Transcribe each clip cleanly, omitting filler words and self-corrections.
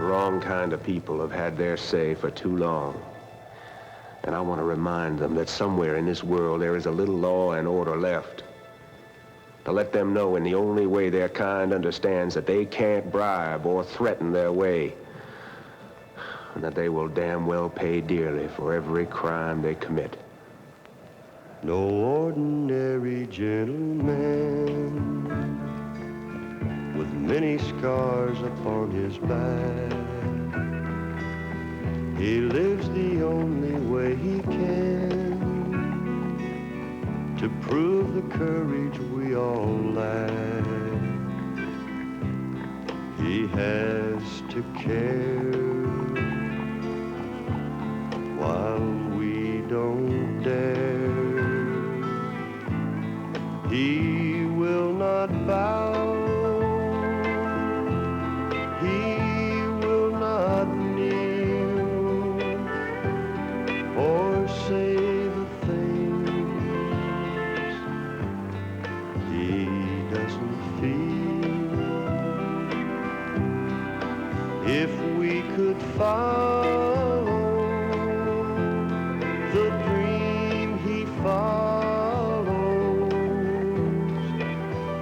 wrong kind of people have had their say for too long. And I want to remind them that somewhere in this world there is a little law and order left. To let them know in the only way their kind understands that they can't bribe or threaten their way. And that they will damn well pay dearly for every crime they commit. No ordinary gentleman with many scars upon his back. He lives the only way he can to prove the courage we all lack. He has to care while we don't dare. He will not bow, he will not kneel, or say the things he doesn't feel. If we could follow the dream he follows,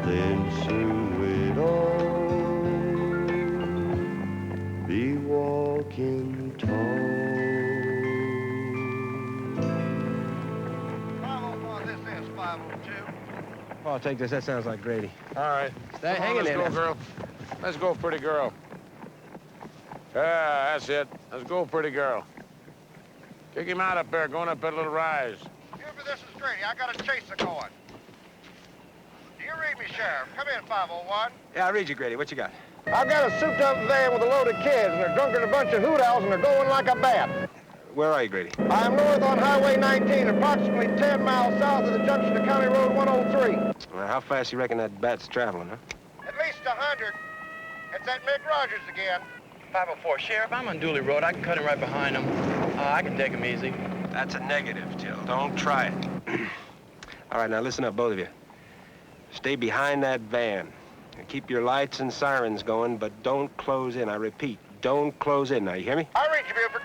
then soon we'd all be walking tall. 501, this is 502. Oh, I'll take this. That sounds like Grady. All right. Stay hanging there. Let's go, girl. Let's go, pretty girl. Yeah, that's it. Let's go, pretty girl. Kick him out up there, going up that little rise. Buford, this is Grady. I got a chaser going. Do you read me, Sheriff? Come in, 501. Yeah, I'll read you, Grady. What you got? I've got a souped-up van with a load of kids, and they're drunk in a bunch of hoot owls, and they're going like a bat. Where are you, Grady? I am north on Highway 19, approximately 10 miles south of the junction of County Road 103. Well, how fast you reckon that bat's traveling, huh? At least 100. It's that Mick Rogers again. 504, Sheriff, I'm on Dooley Road. I can cut him right behind him. I can take him easy. That's a negative, Till. Don't try it. All right, now listen up, both of you. Stay behind that van. And keep your lights and sirens going, but don't close in. I repeat, don't close in. Now, you hear me? I'll read you, Buford.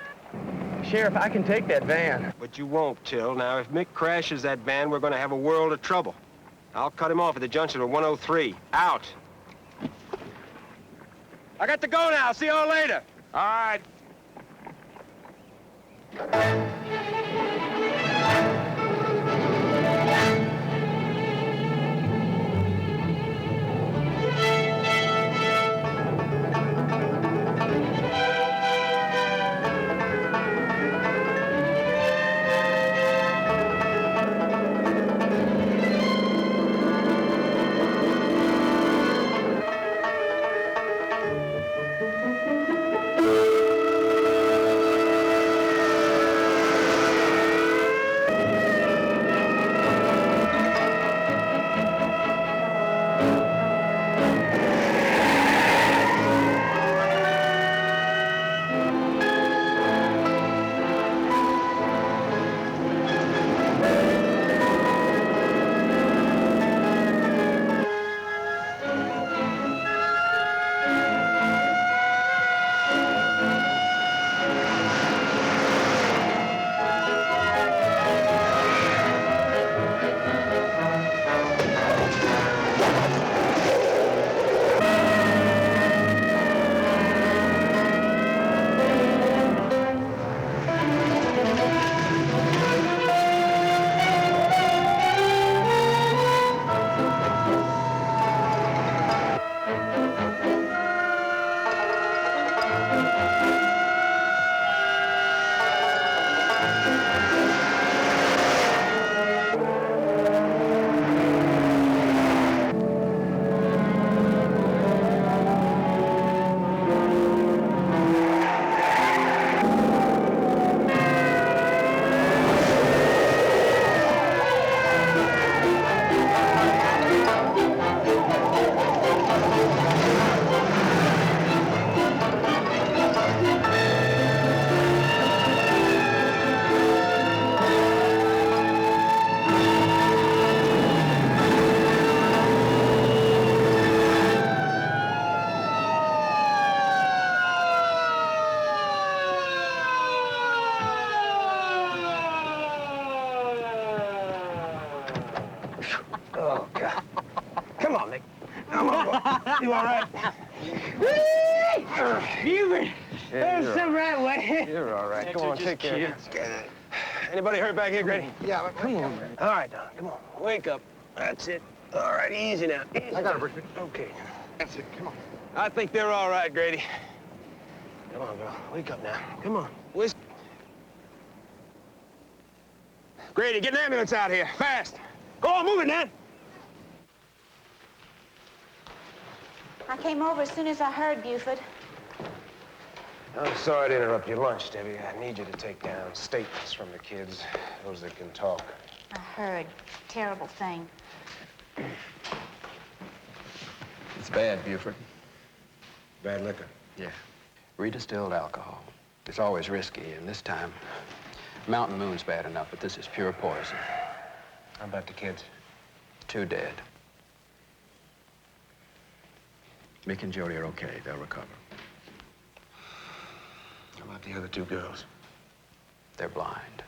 Sheriff, I can take that van. But you won't, Till. Now, if Mick crashes that van, we're going to have a world of trouble. I'll cut him off at the junction of 103. Out. I got to go now. See you all later. All right. Come on, Nick. Come on, boy. You all right? Buford! There's some right way. You're all right. Come on, take care. Anybody hurt back here, Grady? Yeah, come on. All right, Don, come on. Wake up. That's it. All right, easy now. Easy. I got it, Briskin. Okay. That's it. Come on. I think they're all right, Grady. Come on, girl. Wake up now. Come on. Whiskey. Grady, get an ambulance out here. Fast. Go on, move it, Nan. I came over as soon as I heard, Buford. I'm sorry to interrupt your lunch, Debbie. I need you to take down statements from the kids, those that can talk. I heard. Terrible thing. It's bad, Buford. Bad liquor. Yeah. Redistilled alcohol. It's always risky, and this time, Mountain Moon's bad enough, but this is pure poison. How about the kids? 2 dead. Mick and Jody are okay. They'll recover. How about the other 2 girls? They're blind.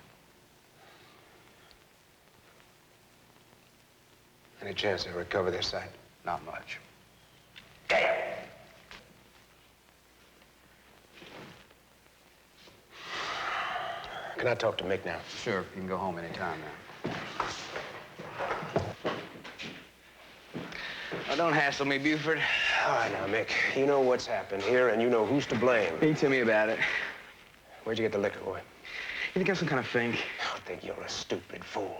Any chance they'll recover their sight? Not much. Can I talk to Mick now? Sure, you can go home anytime now. Oh, don't hassle me, Buford. All right now, Mick. You know what's happened here, and you know who's to blame. Can you tell me about it? Where'd you get the liquor, boy? You think I'm some kind of fink? I think you're a stupid fool.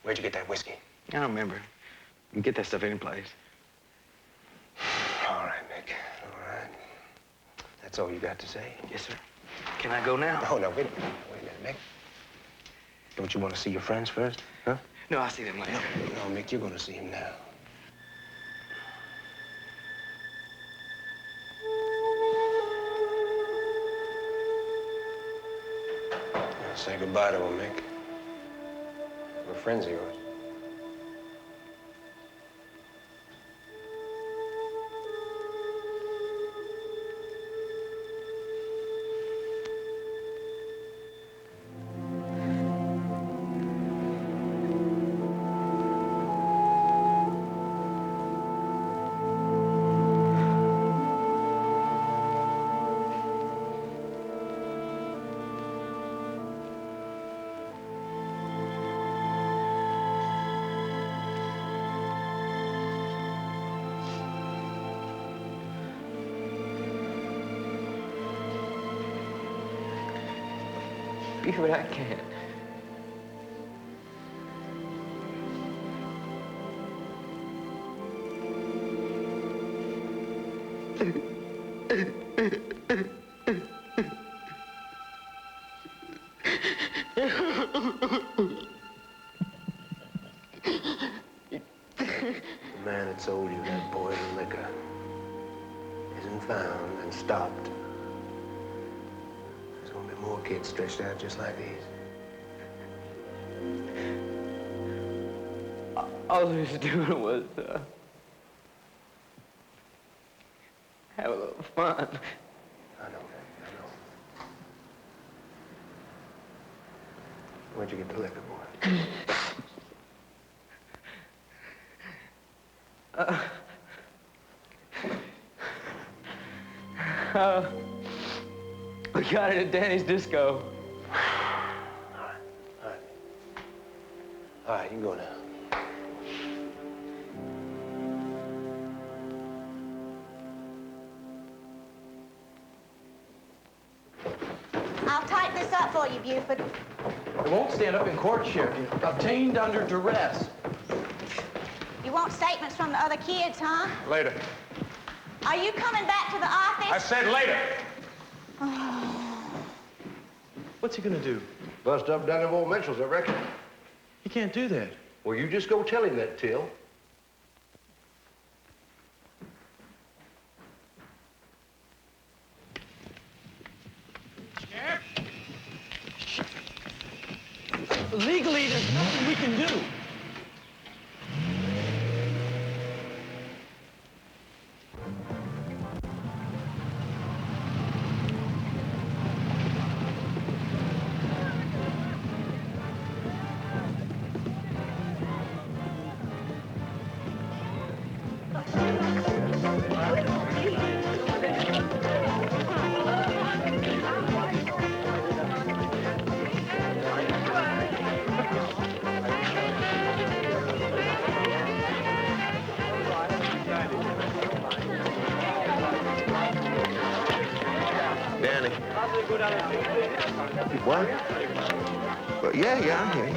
Where'd you get that whiskey? I don't remember. You can get that stuff any place. All right, Mick. All right. That's all you got to say? Yes, sir. Can I go now? Oh, no, wait a minute. Wait a minute, Mick. Don't you want to see your friends first, huh? No, I'll see them later. No, Mick, you're going to see him now. Say goodbye to him, Mick. We're friends of yours. Buford, I can't. The man that sold you that poison liquor isn't found and stopped. There's gonna be more kids stretched out just like these. All I was doing was, have a little fun. I know, I know. Where'd you get the liquor, boy? We got it at Danny's disco. All right, you can go now. I'll tighten this up for you, Buford. It won't stand up in court, Sheriff. Obtained under duress. You want statements from the other kids, huh? Later. Are you coming back to the office? I said later. What's he gonna do? Bust up down them old Mitchells, I reckon. He can't do that. Well, you just go tell him that, Till. Legally, there's nothing we can do. What? Well, yeah, I'm here.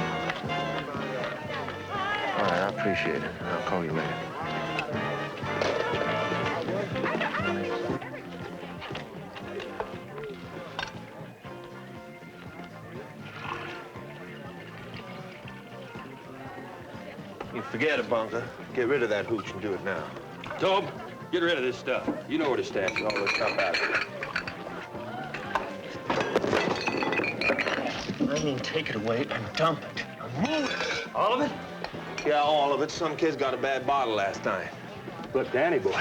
All right, I appreciate it. I'll call you later. You forget it, Bunker. Get rid of that hooch and do it now. Tobe, get rid of this stuff. You know where to stash all this stuff out. I mean, take it away and dump it. Move it. All of it? Yeah, all of it. Some kid's got a bad bottle last night. Look, Danny boy.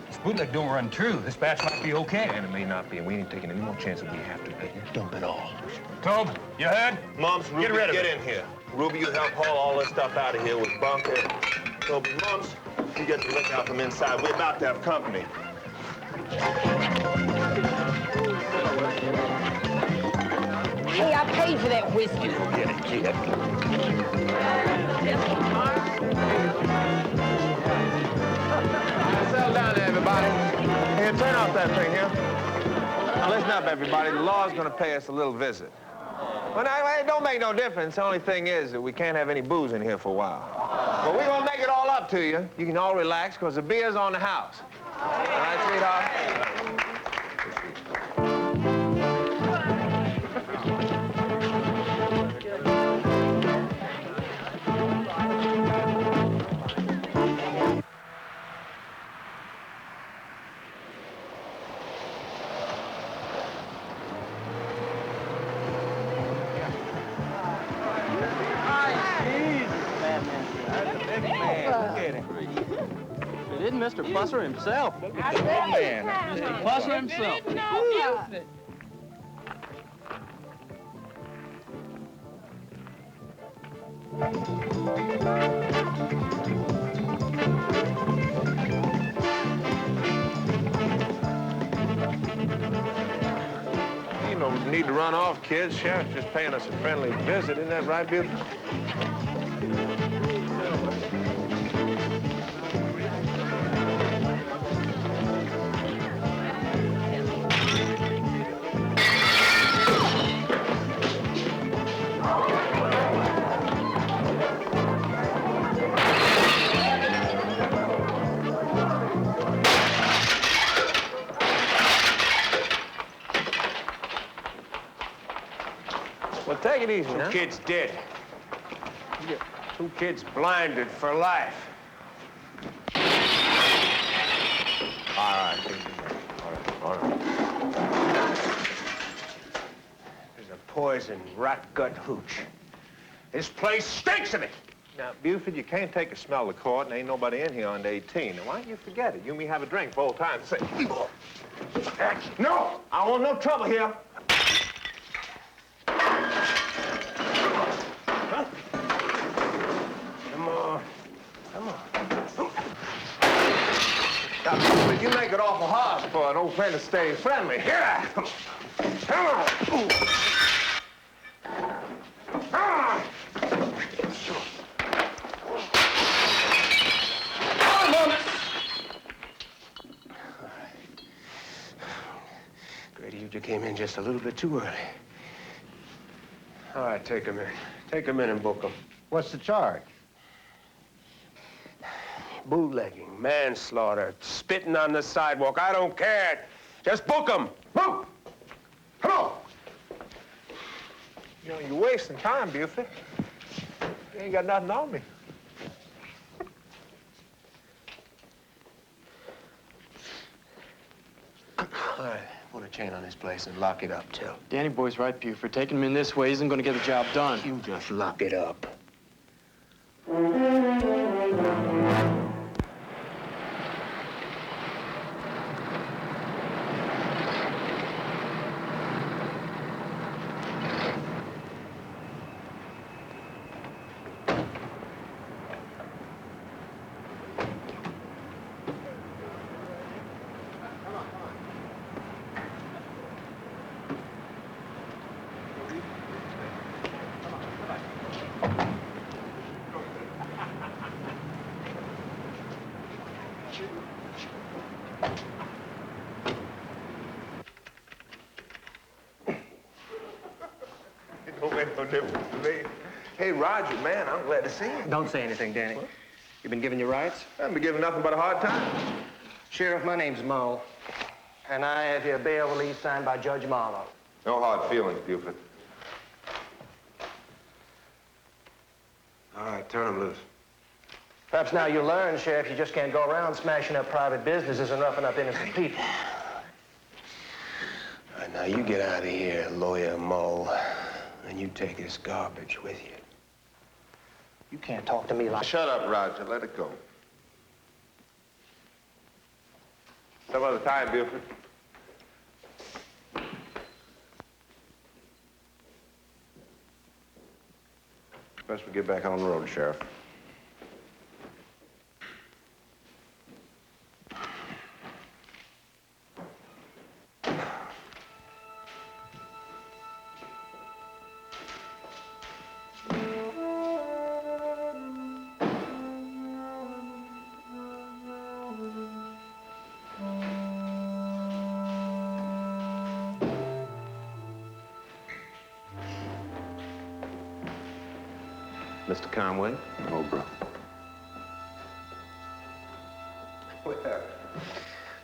This bootleg don't run true. This batch might be okay. And it may not be, and we ain't taking any more chances. We have to pay. Dump it all. Tobe, you heard? Mumps, Ruby, Get rid of it. in here. Ruby, you help haul all this stuff out of here with Bunker. So, Mumps, you get the look out from inside. We're about to have company. Hey, I paid for that whiskey. Go get it, kid. Settle down there, everybody. Here, turn off that thing here. Now, listen up, everybody. The law's going to pay us a little visit. Well, now, it don't make no difference. The only thing is that we can't have any booze in here for a while. But we're going to make it all up to you. You can all relax, because the beer's on the house. All right, sweetheart? It isn't Mr. Pusser himself. Look at that man. Mr. Pusser himself. You don't need to run off, kids. Sheriff's just paying us a friendly visit. Isn't that right, Buford? Well, take it easy, now. Two kids dead. Two kids blinded for life. All right, all right. There's a poison rat-gut hooch. This place stinks of it. Now, Buford, you can't take a smell of court, and ain't nobody in here under 18. Now, why don't you forget it? You and me have a drink for old time's sake. No, I want no trouble here. Come on. Now, Buford, you make it awful hard for an old friend to stay friendly. Here, come on. You came in just a little bit too early. All right, take him in. Take him in and book him. What's the charge? Bootlegging, manslaughter, spitting on the sidewalk. I don't care. Just book him. Move! Come on! You know, you're wasting time, Buford. You ain't got nothing on me. All right, put a chain on this place and lock it up, Till. Danny boy's right, Buford. Taking him in this way isn't going to get the job done. You just lock it up. make no difference to me. Hey, Roger, man, I'm glad to see you. Don't say anything, Danny. What? You been given your rights? I haven't been given nothing but a hard time. Sheriff, my name's Mo, and I have your bail release signed by Judge Marlowe. No hard feelings, Buford. All right, turn him loose. Perhaps now you learn, Sheriff, you just can't go around smashing up private businesses and roughing up innocent people. All right, now you get out of here, Lawyer Mo, and you take this garbage with you. You can't talk to me like... Shut up, Roger. Let it go. Some other time, Buford. Best we get back on the road, Sheriff. Mr. Conway? Oh, bro.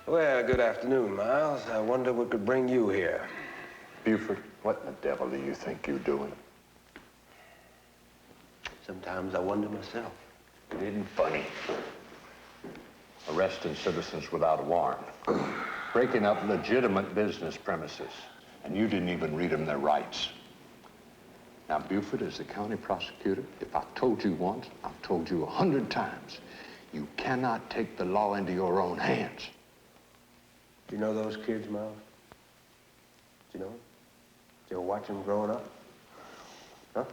Well, good afternoon, Miles. I wonder what could bring you here. Buford, what the devil do you think you're doing? Sometimes I wonder myself. It isn't funny. Arresting citizens without a warrant. Breaking up legitimate business premises. And you didn't even read them their rights. Now, Buford, as the county prosecutor, if I told you once, I've told you 100 times, you cannot take the law into your own hands. Do you know those kids, Miles? Do you know them? Did you ever watch them growing up? Huh?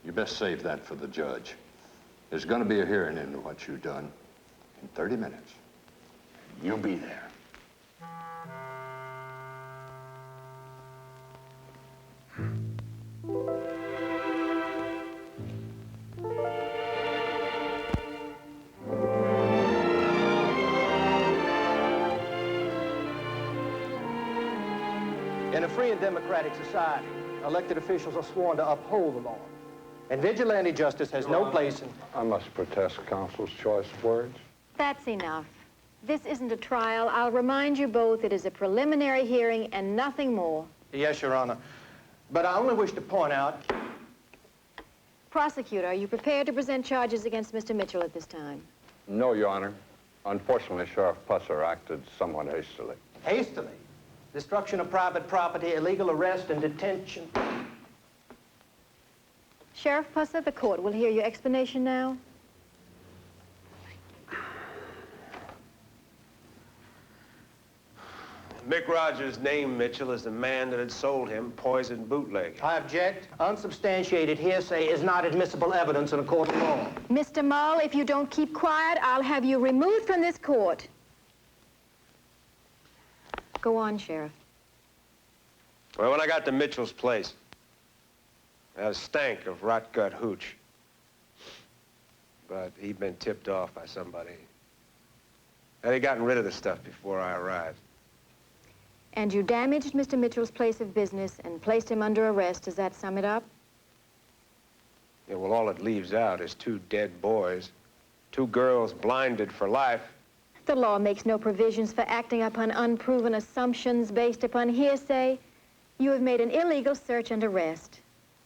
You best save that for the judge. There's going to be a hearing into what you've done in 30 minutes. You'll be there. In a free and democratic society, elected officials are sworn to uphold the law. And vigilante justice has no place in... I must protest counsel's choice of words. That's enough. This isn't a trial. I'll remind you both it is a preliminary hearing and nothing more. Yes, Your Honor. But I only wish to point out... Prosecutor, are you prepared to present charges against Mr. Mitchell at this time? No, Your Honor. Unfortunately, Sheriff Pusser acted somewhat hastily. Hastily? Destruction of private property, illegal arrest and detention. Sheriff Pusser, the court will hear your explanation now. Mick Rogers named Mitchell as the man that had sold him poisoned bootleg. I object. Unsubstantiated hearsay is not admissible evidence in a court of law. Mr. Mull, if you don't keep quiet, I'll have you removed from this court. Go on, Sheriff. Well, when I got to Mitchell's place, there was a stank of rot-gut hooch. But he'd been tipped off by somebody. And he'd gotten rid of the stuff before I arrived. And you damaged Mr. Mitchell's place of business and placed him under arrest. Does that sum it up? Yeah, well, all it leaves out is 2 dead boys, 2 girls blinded for life. The law makes no provisions for acting upon unproven assumptions based upon hearsay. You have made an illegal search and arrest.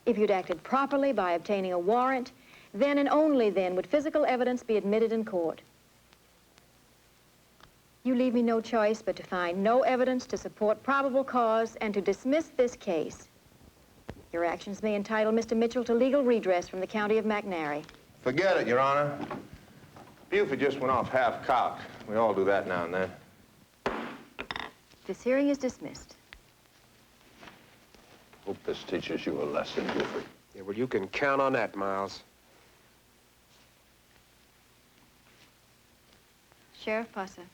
If you'd acted properly by obtaining a warrant, then and only then would physical evidence be admitted in court. You leave me no choice but to find no evidence to support probable cause and to dismiss this case. Your actions may entitle Mr. Mitchell to legal redress from the county of McNary. Forget it, Your Honor. Buford just went off half-cocked. We all do that now and then. This hearing is dismissed. Hope this teaches you a lesson, Buford. Yeah, well, you can count on that, Miles. Sheriff Pusser.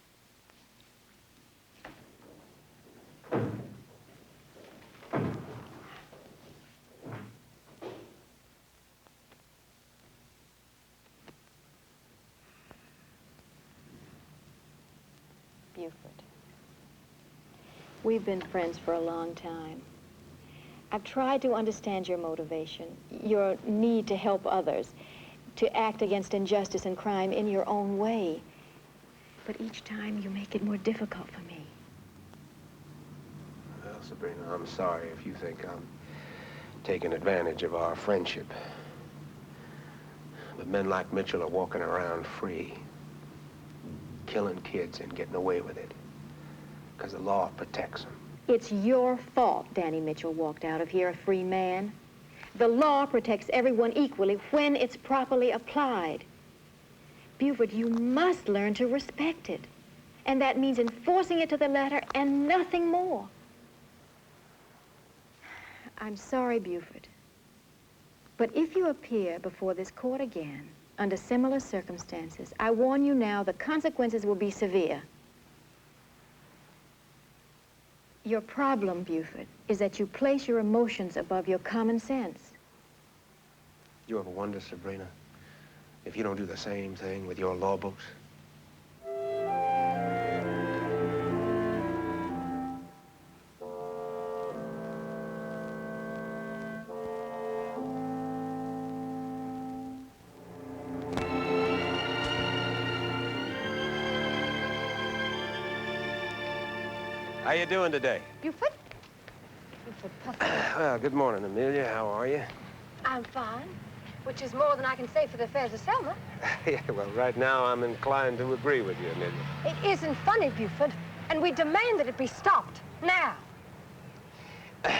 Buford. We've been friends for a long time. I've tried to understand your motivation, your need to help others, to act against injustice and crime in your own way. But each time you make it more difficult for me. Well, Sabrina, I'm sorry if you think I'm taking advantage of our friendship. But men like Mitchell are walking around free, killing kids and getting away with it, because the law protects them. It's your fault Danny Mitchell walked out of here a free man. The law protects everyone equally when it's properly applied. Buford, you must learn to respect it. And that means enforcing it to the letter and nothing more. I'm sorry, Buford. But if you appear before this court again, under similar circumstances, I warn you now, the consequences will be severe. Your problem, Buford, is that you place your emotions above your common sense. You ever wonder, Sabrina, if you don't do the same thing with your law books? How you doing today? Buford? Buford Pusser. Well, good morning, Amelia. How are you? I'm fine, which is more than I can say for the affairs of Selma. Yeah, well, right now I'm inclined to agree with you, Amelia. It isn't funny, Buford, and we demand that it be stopped, now.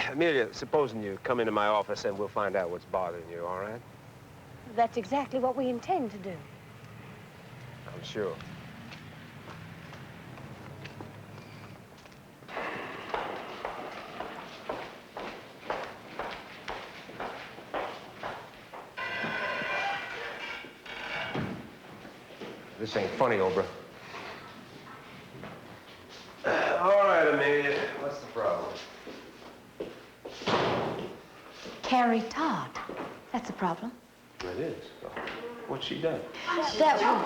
Amelia, supposing you come into my office and we'll find out what's bothering you, all right? That's exactly what we intend to do. I'm sure. This ain't funny, Obra. All right, Amelia. What's the problem? Carrie Todd. That's a problem. It is. What's she done? That woman.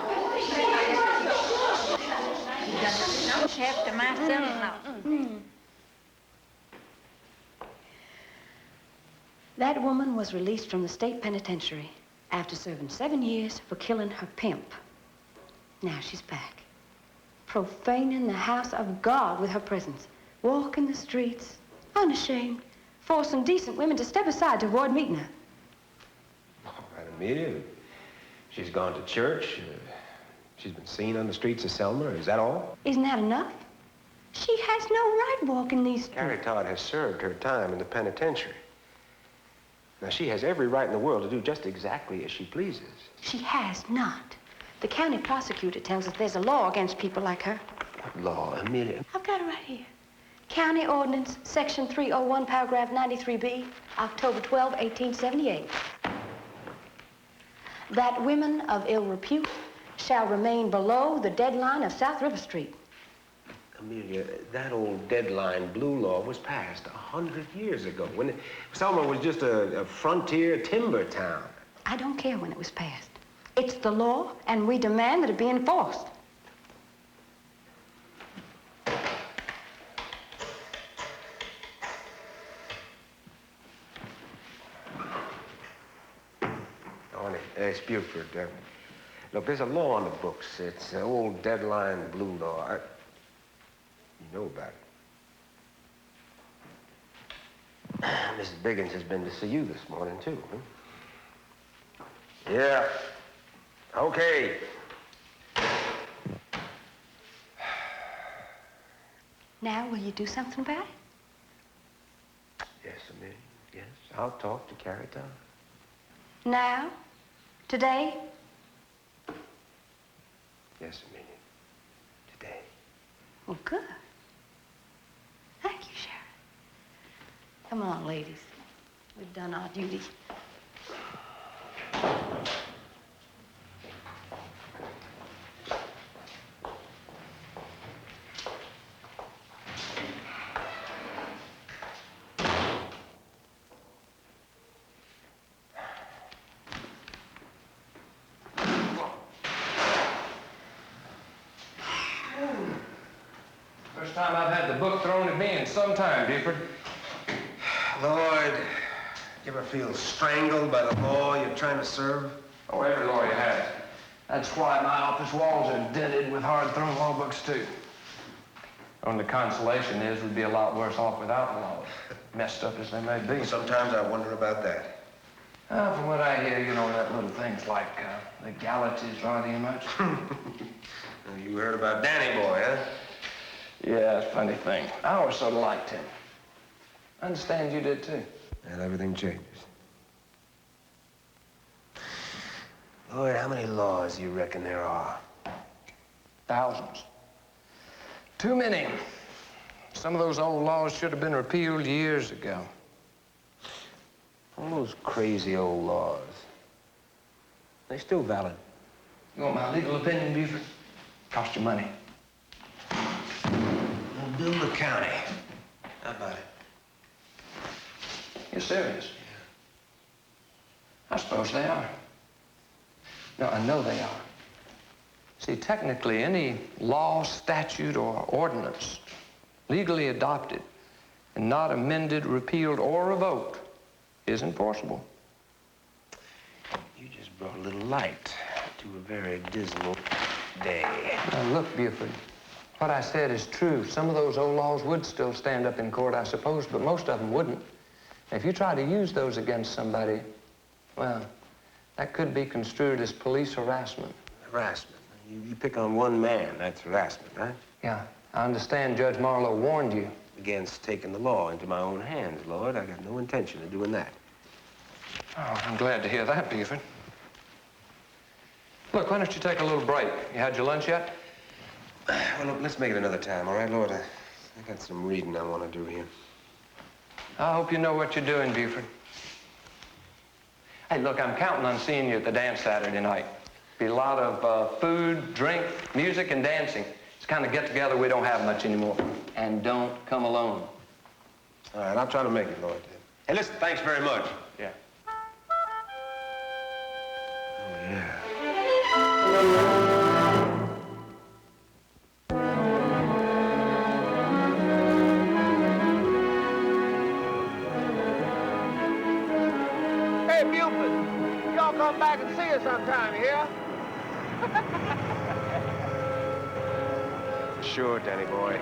Chef to myself. That woman was released from the state penitentiary after serving 7 years for killing her pimp. Now she's back, profaning the house of God with her presence, walking the streets, unashamed, forcing decent women to step aside to avoid meeting her. All right, Amelia. She's gone to church. She's been seen on the streets of Selma. Is that all? Isn't that enough? She has no right walking these streets. Carrie Todd has served her time in the penitentiary. Now, she has every right in the world to do just exactly as she pleases. She has not. The county prosecutor tells us there's a law against people like her. What law, Amelia? I've got it right here. County Ordinance, Section 301, Paragraph 93B, October 12, 1878. That women of ill repute shall remain below the deadline of South River Street. Amelia, that old deadline blue law was passed 100 years ago when Selma was just a frontier timber town. I don't care when it was passed. It's the law, and we demand that it be enforced. Honey, it's Buford. Look, there's a law on the books. It's an old deadline blue law. You know about it. Mrs. Biggins has been to see you this morning, too, huh? Yeah. Okay. Now, will you do something about it? Yes, Amelia. Yes, I'll talk to Carrie Todd. Now? Today? Yes, Amelia. Today. Well, good. Thank you, Sheriff. Come on, ladies. We've done our duty. First time I've had the book thrown at me in some time, Buford. Lloyd, you ever feel strangled by the law you're trying to serve? Oh, every lawyer has. That's why my office walls are dented with hard-thrown law books, too. Only consolation is we'd be a lot worse off without the laws, messed up as they may be. Sometimes I wonder about that. From what I hear, you don't let little things like legalities bother you much. You heard about Danny boy, huh? Yeah, it's a funny thing. I always sort of liked him. I understand you did, too. And everything changes. Lloyd, how many laws do you reckon there are? Thousands. Too many. Some of those old laws should have been repealed years ago. All those crazy old laws. They're still valid. You want my legal opinion, Buford? Cost you money. We'll build the county. How about it? You're serious? Yeah. I suppose they are. No, I know they are. See, technically, any law, statute, or ordinance legally adopted and not amended, repealed, or revoked is enforceable. You just brought a little light to a very dismal day. Now, look, Buford, what I said is true. Some of those old laws would still stand up in court, I suppose, but most of them wouldn't. If you try to use those against somebody, well, that could be construed as police harassment. Harassment? You pick on one man, that's harassment, right? Yeah, I understand Judge Marlowe warned you. Against taking the law into my own hands, Lord. I got no intention of doing that. Oh, I'm glad to hear that, Buford. Look, why don't you take a little break? You had your lunch yet? Well, look, let's make it another time, all right, Lord? I got some reading I want to do here. I hope you know what you're doing, Buford. Hey, look, I'm counting on seeing you at the dance Saturday night. Be a lot of food, drink, music, and dancing. It's kind of get-together we don't have much anymore. And don't come alone. All right, I'll try to make it, Lord. Hey, listen, thanks very much. Yeah. Oh, yeah. Hey, Buford, y'all come back and see us sometime, here. Sure, Danny boy.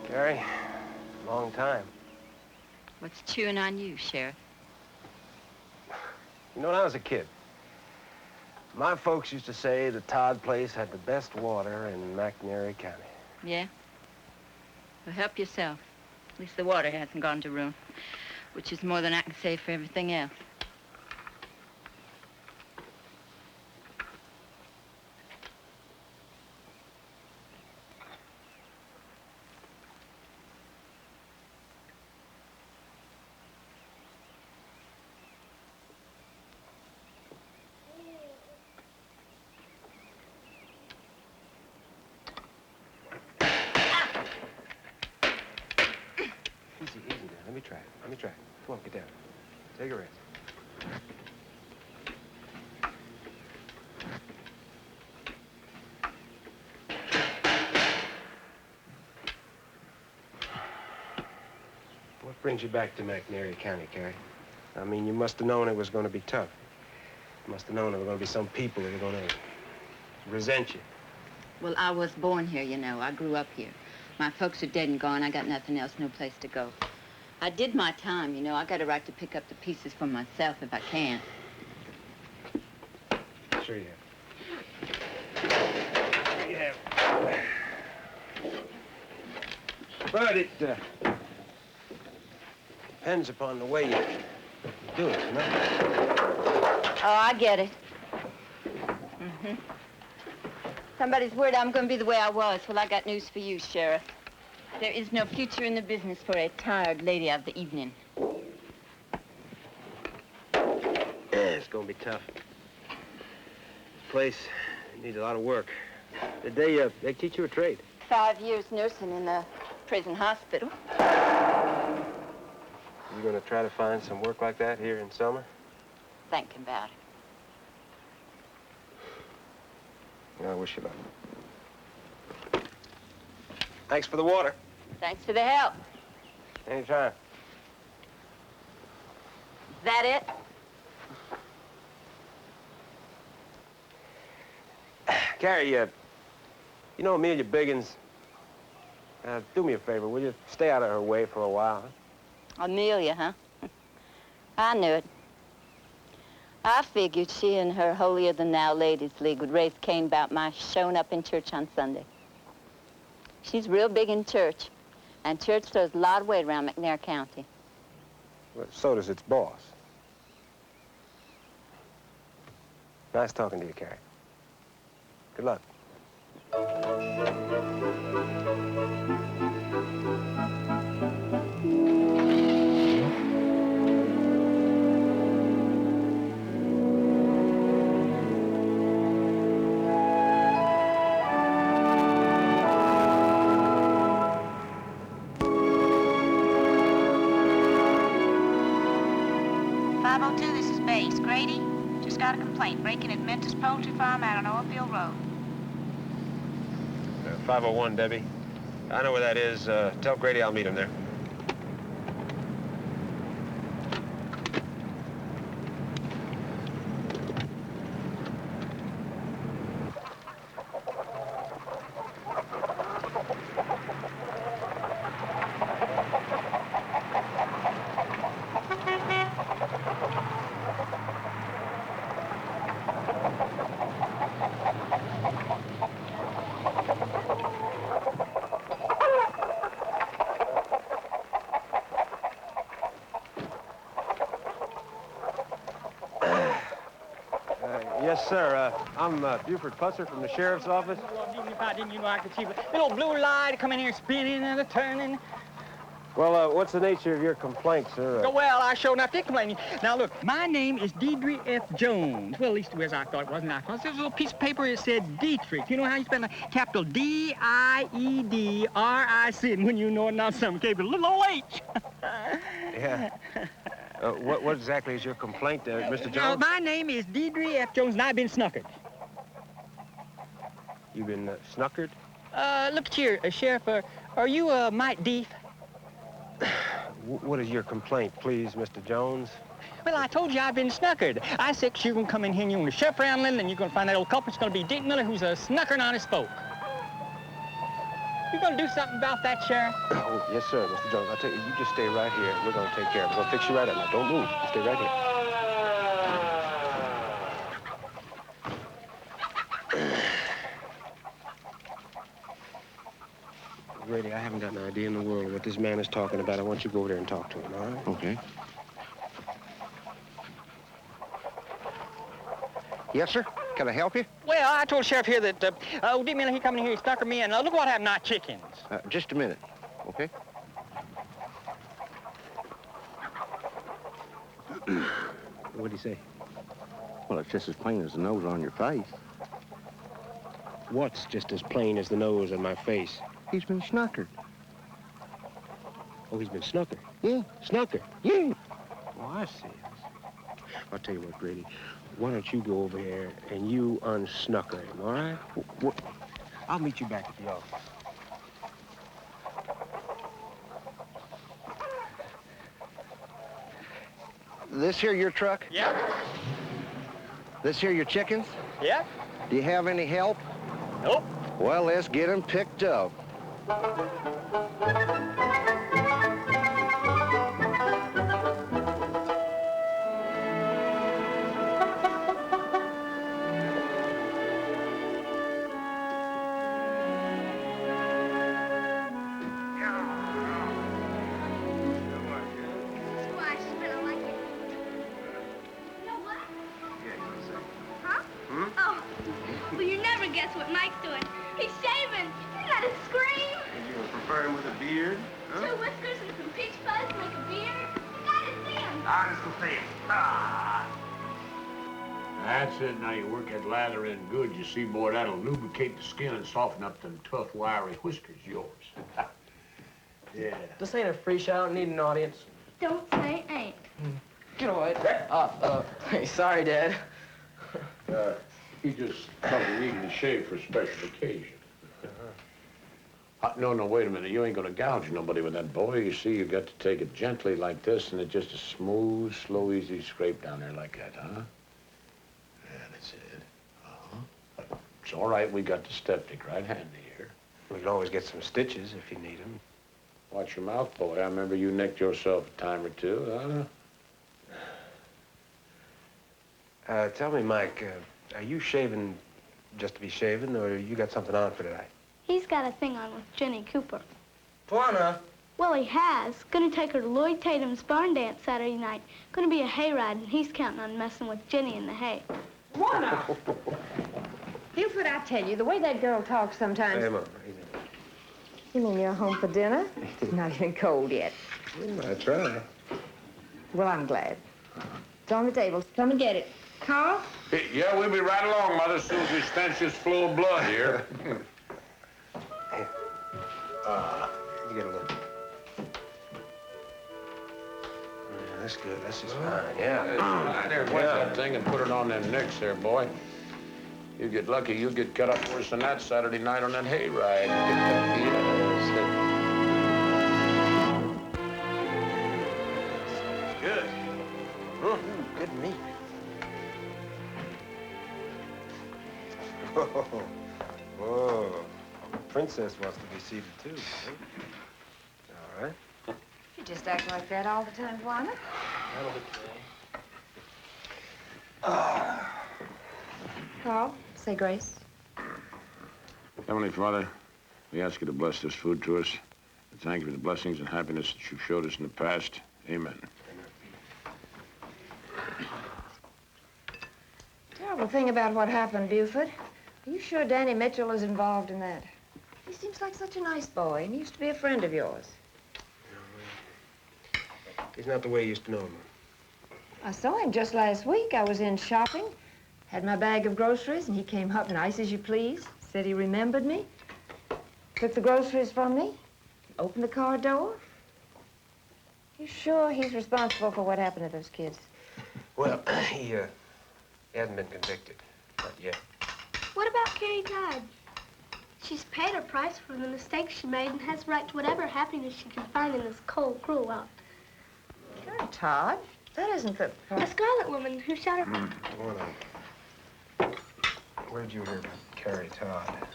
Carrie, long time. What's chewing on you, Sheriff? You know, when I was a kid, my folks used to say the Todd place had the best water in McNairy County. Yeah? Well, help yourself. At least the water hasn't gone to ruin, which is more than I can say for everything else. Easy now. Let me try it. Come on, get down. Take a rest. What brings you back to McNairy County, Carrie? I mean, you must have known it was going to be tough. You must have known there were going to be some people that were going to resent you. Well, I was born here, you know. I grew up here. My folks are dead and gone. I got nothing else, no place to go. I did my time, you know. I got a right to pick up the pieces for myself if I can. Sure you have. Yeah. But it depends upon the way you do it, you know? Oh, I get it. Mm-hmm. Somebody's worried I'm going to be the way I was. Well, I got news for you, Sheriff. There is no future in the business for a tired lady of the evening. It's gonna be tough. This place needs a lot of work. Did they teach you a trade? 5 years nursing in the prison hospital. You gonna try to find some work like that here in Selma? Thinking about it. I wish you luck. Thanks for the water. Thanks for the help. Anytime. Is that it? Carrie, you know Amelia Biggins? Do me a favor, will you? Stay out of her way for a while. Huh? Amelia, huh? I knew it. I figured she and her holier-than-thou ladies league would raise Cain about my showing up in church on Sunday. She's real big in church, and church throws a lot of weight around McNair County. Well, so does its boss. Nice talking to you, Carrie. Good luck. 502, this is Base. Grady, just got a complaint. Breaking at Mentis Poultry Farm out on Oilfield Road. 501, Debbie. I know where that is. Tell Grady I'll meet him there. Yes, sir. I'm Buford Pusser from the sheriff's office. Even if I didn't, you know I could see the little blue light come in here spinning and turning. Well, what's the nature of your complaint, sir? Oh, well, I sure enough did complain. Now, look, my name is Deidre F. Jones. Well, at least as I thought it was, and I thought there was a little piece of paper that said Dietrich. You know how you spell a capital D-I-E-D-R-I-C, and when you know it, now some capital little old H. Yeah. What exactly is your complaint, Mr. Jones? Well, my name is Deidre F. Jones, and I've been snookered. You've been snookered? Look at here, Sheriff, are you a mite deaf? What is your complaint, please, Mr. Jones? Well, I told you I've been snookered. I said you're going to come in here and you're going to shove around Little, and you're going to find that old culprit's going to be Dick Miller, who's a snuckering on his folk. You going to do something about that, Sheriff? Oh, yes, sir, Mr. Jones. I'll tell you, you just stay right here. We're going to take care of it. We're going to fix you right up. Now, don't move. Just stay right here. Grady, I haven't got an idea in the world of what this man is talking about. I want you to go over there and talk to him, all right? Okay. Yes, sir? Can I help you? Well, I told Sheriff here that, old Dick Miller, he come in here, he snuckered me, and look what happened to our chickens. Just a minute, okay? What'd he say? Well, it's just as plain as the nose on your face. What's just as plain as the nose on my face? He's been snookered. Oh, he's been snookered? Yeah. Snookered? Yeah. Oh, I see. I'll tell you what, Grady. Why don't you go over here and you unsnucker him, all right? I'll meet you back at the office. This here your truck? Yep. This here your chickens? Yep. Do you have any help? Nope. Well, let's get them picked up. Well, you never guess what Mike's doing. Honest to say. Ah. That's it. Now you work that lather in good. You see, boy, that'll lubricate the skin and soften up them tough, wiry whiskers of yours. Yeah. This ain't a free show. I don't need an audience. Don't say ain't. Get away. Hey, sorry, Dad. He just felt he needed to shave for a special occasion. No, wait a minute. You ain't gonna gouge nobody with that, boy. You see, you got to take it gently like this, and it's just a smooth, slow, easy scrape down there like that, huh? Yeah, that's it. Uh-huh. It's all right. We got the steptic right handy here. We can always get some stitches if you need them. Watch your mouth, boy. I remember you nicked yourself a time or two, huh? Tell me, Mike, are you shaving just to be shaving, or you got something on for tonight? He's got a thing on with Jenny Cooper. Tawana. Well, he has. Gonna take her to Lloyd Tatum's barn dance Saturday night. Gonna be a hayride, and he's counting on messing with Jenny in the hay. Tawana! Buford, I tell you, the way that girl talks sometimes... Hey, Mom. You mean you're home for dinner? It's not even cold yet. I try. Well, I'm glad. It's on the table. Come and get it. Carl? Yeah, we'll be right along, Mother, as soon as we stench this flow of blood here. You get a look. Yeah, that's good. That's just fine. Yeah. Right there, wet that thing and put it on them nicks there, boy. You get lucky, you get cut up worse than that Saturday night on that hayride. Good. Good meat. Whoa. Princess wants to be seated, too. Huh? All right. You just act like that all the time, Tawana. That'll be Carl, say grace. Heavenly Father, we ask you to bless this food to us. And thank you for the blessings and happiness that you've showed us in the past. Amen. Terrible thing about what happened, Buford. Are you sure Danny Mitchell is involved in that? He seems like such a nice boy, and he used to be a friend of yours. He's not the way you used to know him. I saw him just last week. I was in shopping, had my bag of groceries, and he came up nice as you please, said he remembered me, took the groceries from me, opened the car door. You sure he's responsible for what happened to those kids? Well, he hasn't been convicted. Not yet. What about Carrie Todd? She's paid her price for the mistakes she made and has right to whatever happiness she can find in this cold, cruel world. Carrie Todd? That isn't the... A Scarlet woman who shot her... Where'd you hear about Carrie Todd?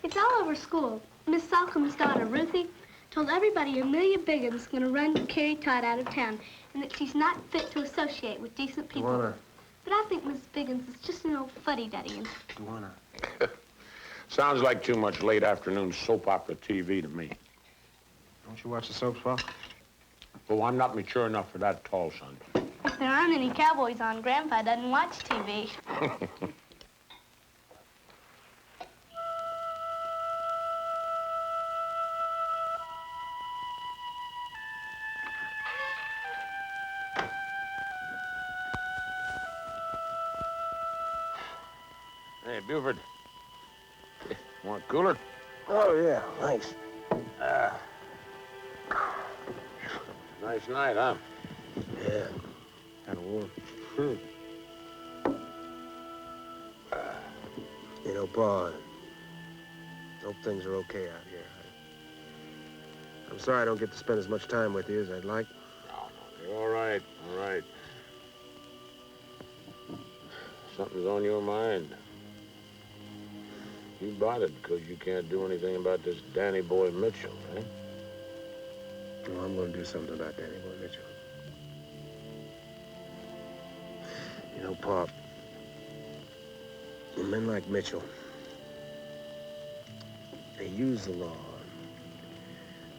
It's all over school. Miss Salcombe's daughter, Ruthie, told everybody Amelia Biggin's gonna run Carrie Todd out of town and that she's not fit to associate with decent people. But I think Miss Biggins is just an old fuddy-duddy. Sounds like too much late afternoon soap opera TV to me. Don't you watch the soaps, Pop? Oh, I'm not mature enough for that tall, son. If there aren't any cowboys on, Grandpa doesn't watch TV. Hey, Buford. Want a cooler? Oh, yeah, thanks. Nice night, huh? Yeah, kind of warm. You know, Pa, I hope things are okay out here. I'm sorry I don't get to spend as much time with you as I'd like. No, you're all right, all right. Something's on your mind. You bothered because you can't do anything about this Danny Boy Mitchell, eh? Well, I'm going to do something about Danny Boy Mitchell. You know, Pop, men like Mitchell, they use the law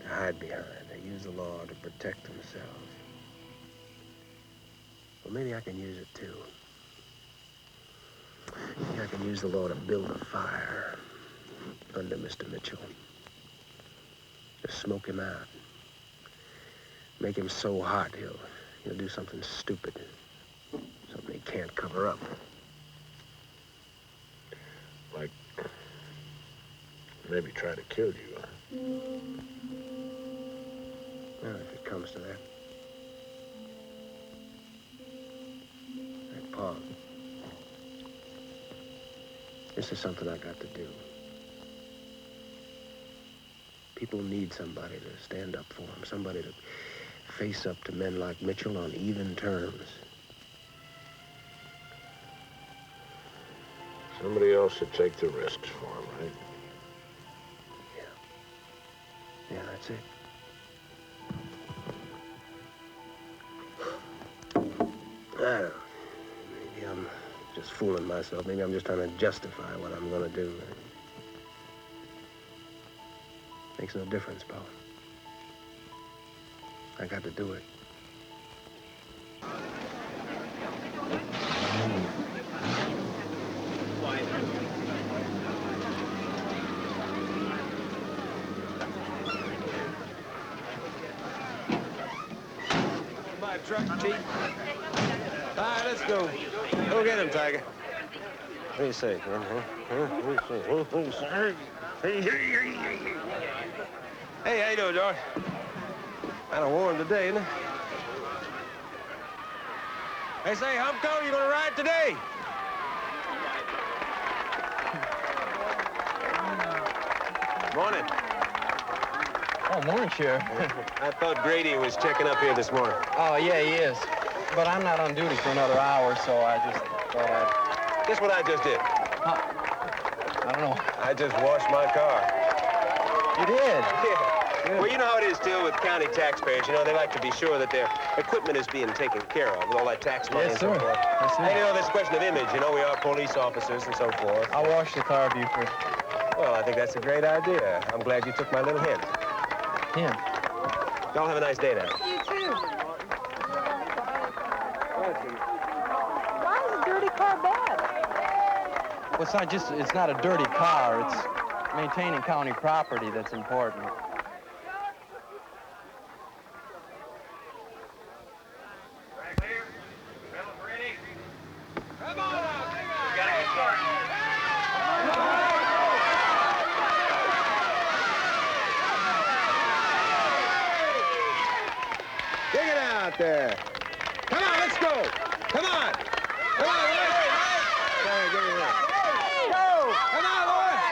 to hide behind. They use the law to protect themselves. Well, maybe I can use it, too. Maybe I can use the law to build a fire under Mr. Mitchell. Just smoke him out. Make him so hot He'll do something stupid. Something he can't cover up. Like, maybe try to kill you, huh? Well, if it comes to that. Hey, Pa. This is something I got to do. People need somebody to stand up for them, somebody to face up to men like Mitchell on even terms. Somebody else should take the risks for him, right? Yeah, that's it. I don't know. Maybe I'm just fooling myself. Maybe I'm just trying to justify what I'm gonna do. Makes no difference, Pa. I got to do it. My truck, Chief. All right, let's go. Go get him, Tiger. What do you say, man? Hey, how you doing, George? Kind of warm today, isn't it? Hey, say, Humco, you gonna ride today? Morning. Oh, morning, Sheriff. I thought Grady was checking up here this morning. Oh, yeah, he is. But I'm not on duty for another hour, so I just thought I'd... Guess what I just did? I don't know. I just washed my car. You did? Yeah. Well, you know how it is still with county taxpayers. You know, they like to be sure that their equipment is being taken care of with all that tax money Yes, and so sir. forth. Yes, sir. And, you know, this question of image. You know, we are police officers and so forth. I'll wash the car, Buford. Well, I think that's a great idea. I'm glad you took my little hint. Hint? Y'all have a nice day now. You too. Why is a dirty car bad? Well, it's not a dirty car. It's maintaining county property that's important. Dig it out there. Come on, let's go. Come on. Come on, boys. Sorry, give me that. Go. Come on, boys.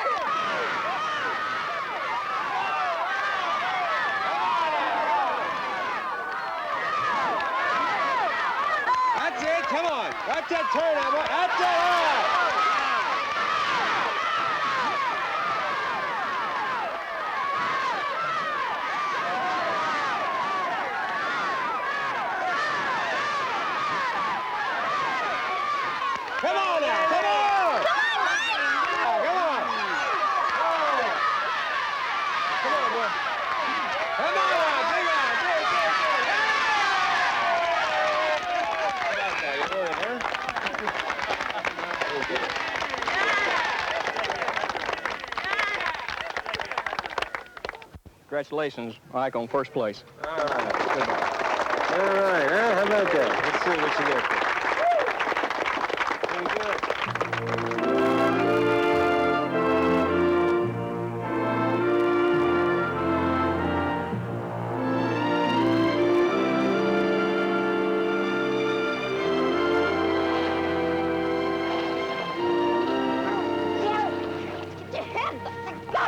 That's it. Come on. Watch that turn out, boy. That's it. Come on now, come on! Come on! Come on, boy. Come on now, dig out, dig. How about that, you know it, huh? Congratulations, Mike, on first place. All right, huh? How about that? Let's see what you get.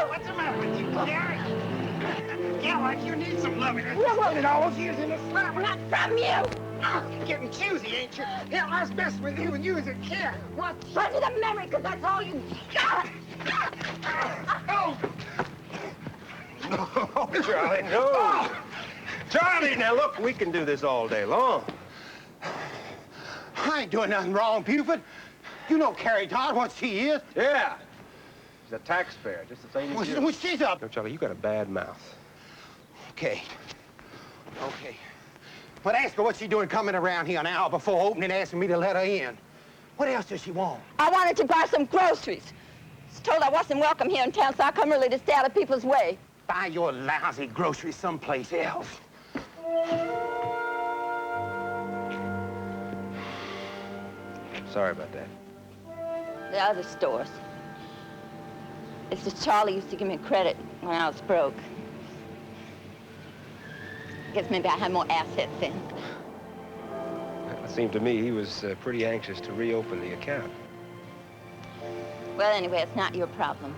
What's the matter with you, Carrie? Yeah, like you need some loving. We're running all those years in the slum, not from you. Oh, you're getting choosy, ain't you? Hell, I was messing with you when you was a kid. Well, treasure the memory, because that's all you got. Oh! Oh, Charlie, no. Oh. Charlie, now look, we can do this all day long. I ain't doing nothing wrong, Buford. You know Carrie Todd, what she is. Yeah. She's a taxpayer, just the same as you. Well, she's up. No, Charlie, you got a bad mouth. Okay. Okay. But ask her what she doing coming around here an hour before opening, asking me to let her in. What else does she want? I wanted to buy some groceries. I was told I wasn't welcome here in town, so I come early to stay out of people's way. Buy your lousy groceries someplace else. Sorry about that. The other stores. It's just Charlie used to give me credit when I was broke. Guess maybe I had more assets then. It seemed to me he was pretty anxious to reopen the account. Well, anyway, it's not your problem.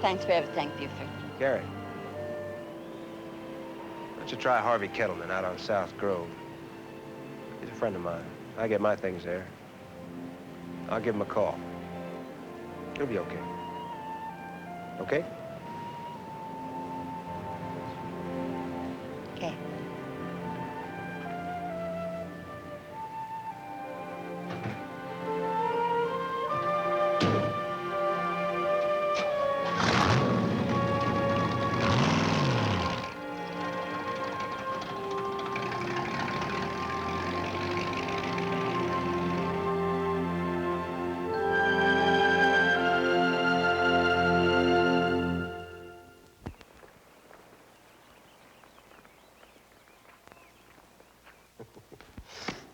Thanks for everything, Buford. Carrie, why don't you try Harvey Kettleman out on South Grove? He's a friend of mine. I get my things there. I'll give him a call. He'll be okay. Okay? Okay.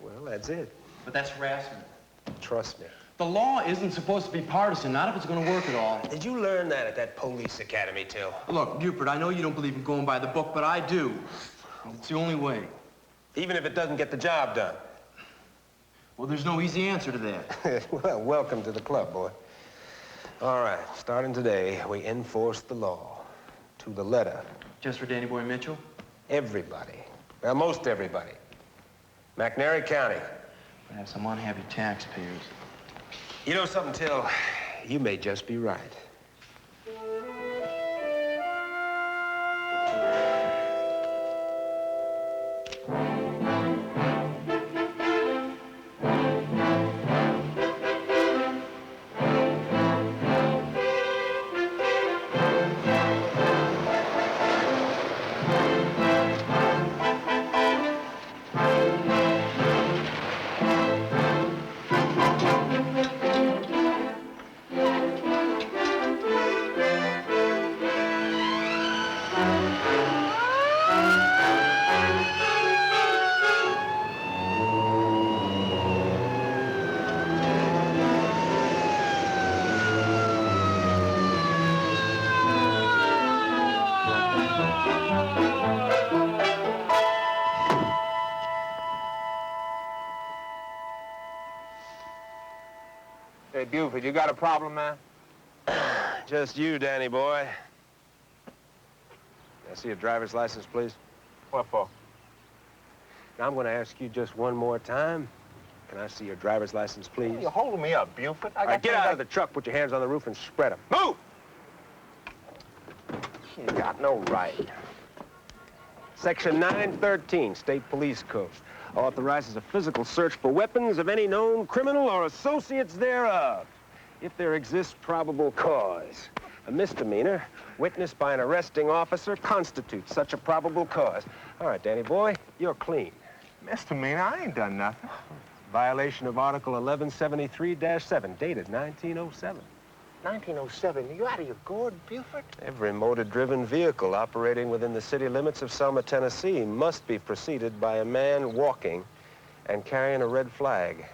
Well, that's it. But that's harassment. Trust me. The law isn't supposed to be partisan, not if it's going to work at all. Did you learn that at that police academy, Till? Look, Buford, I know you don't believe in going by the book, but I do. It's the only way. Even if it doesn't get the job done? Well, there's no easy answer to that. Well, welcome to the club, boy. All right, starting today, we enforce the law to the letter. Just for Danny Boy Mitchell? Everybody. Well, most everybody. McNairy County. We have some unhappy taxpayers. You know something, Till? You may just be right. Hey, Buford, you got a problem, man? Just you, Danny boy. Can I see a driver's license, please? What for? Now, I'm going to ask you just one more time. Can I see your driver's license, please? You're holding me up, Buford. All right, get out of the truck, put your hands on the roof, and spread them. Move! You got no right. Section 913, State Police Code, authorizes a physical search for weapons of any known criminal or associates thereof, if there exists probable cause. A misdemeanor witnessed by an arresting officer constitutes such a probable cause. All right, Danny boy, you're clean. Misdemeanor? I ain't done nothing. Violation of Article 1173-7, dated 1907. 1907? You out of your gourd, Buford? Every motor-driven vehicle operating within the city limits of Selma, Tennessee must be preceded by a man walking and carrying a red flag.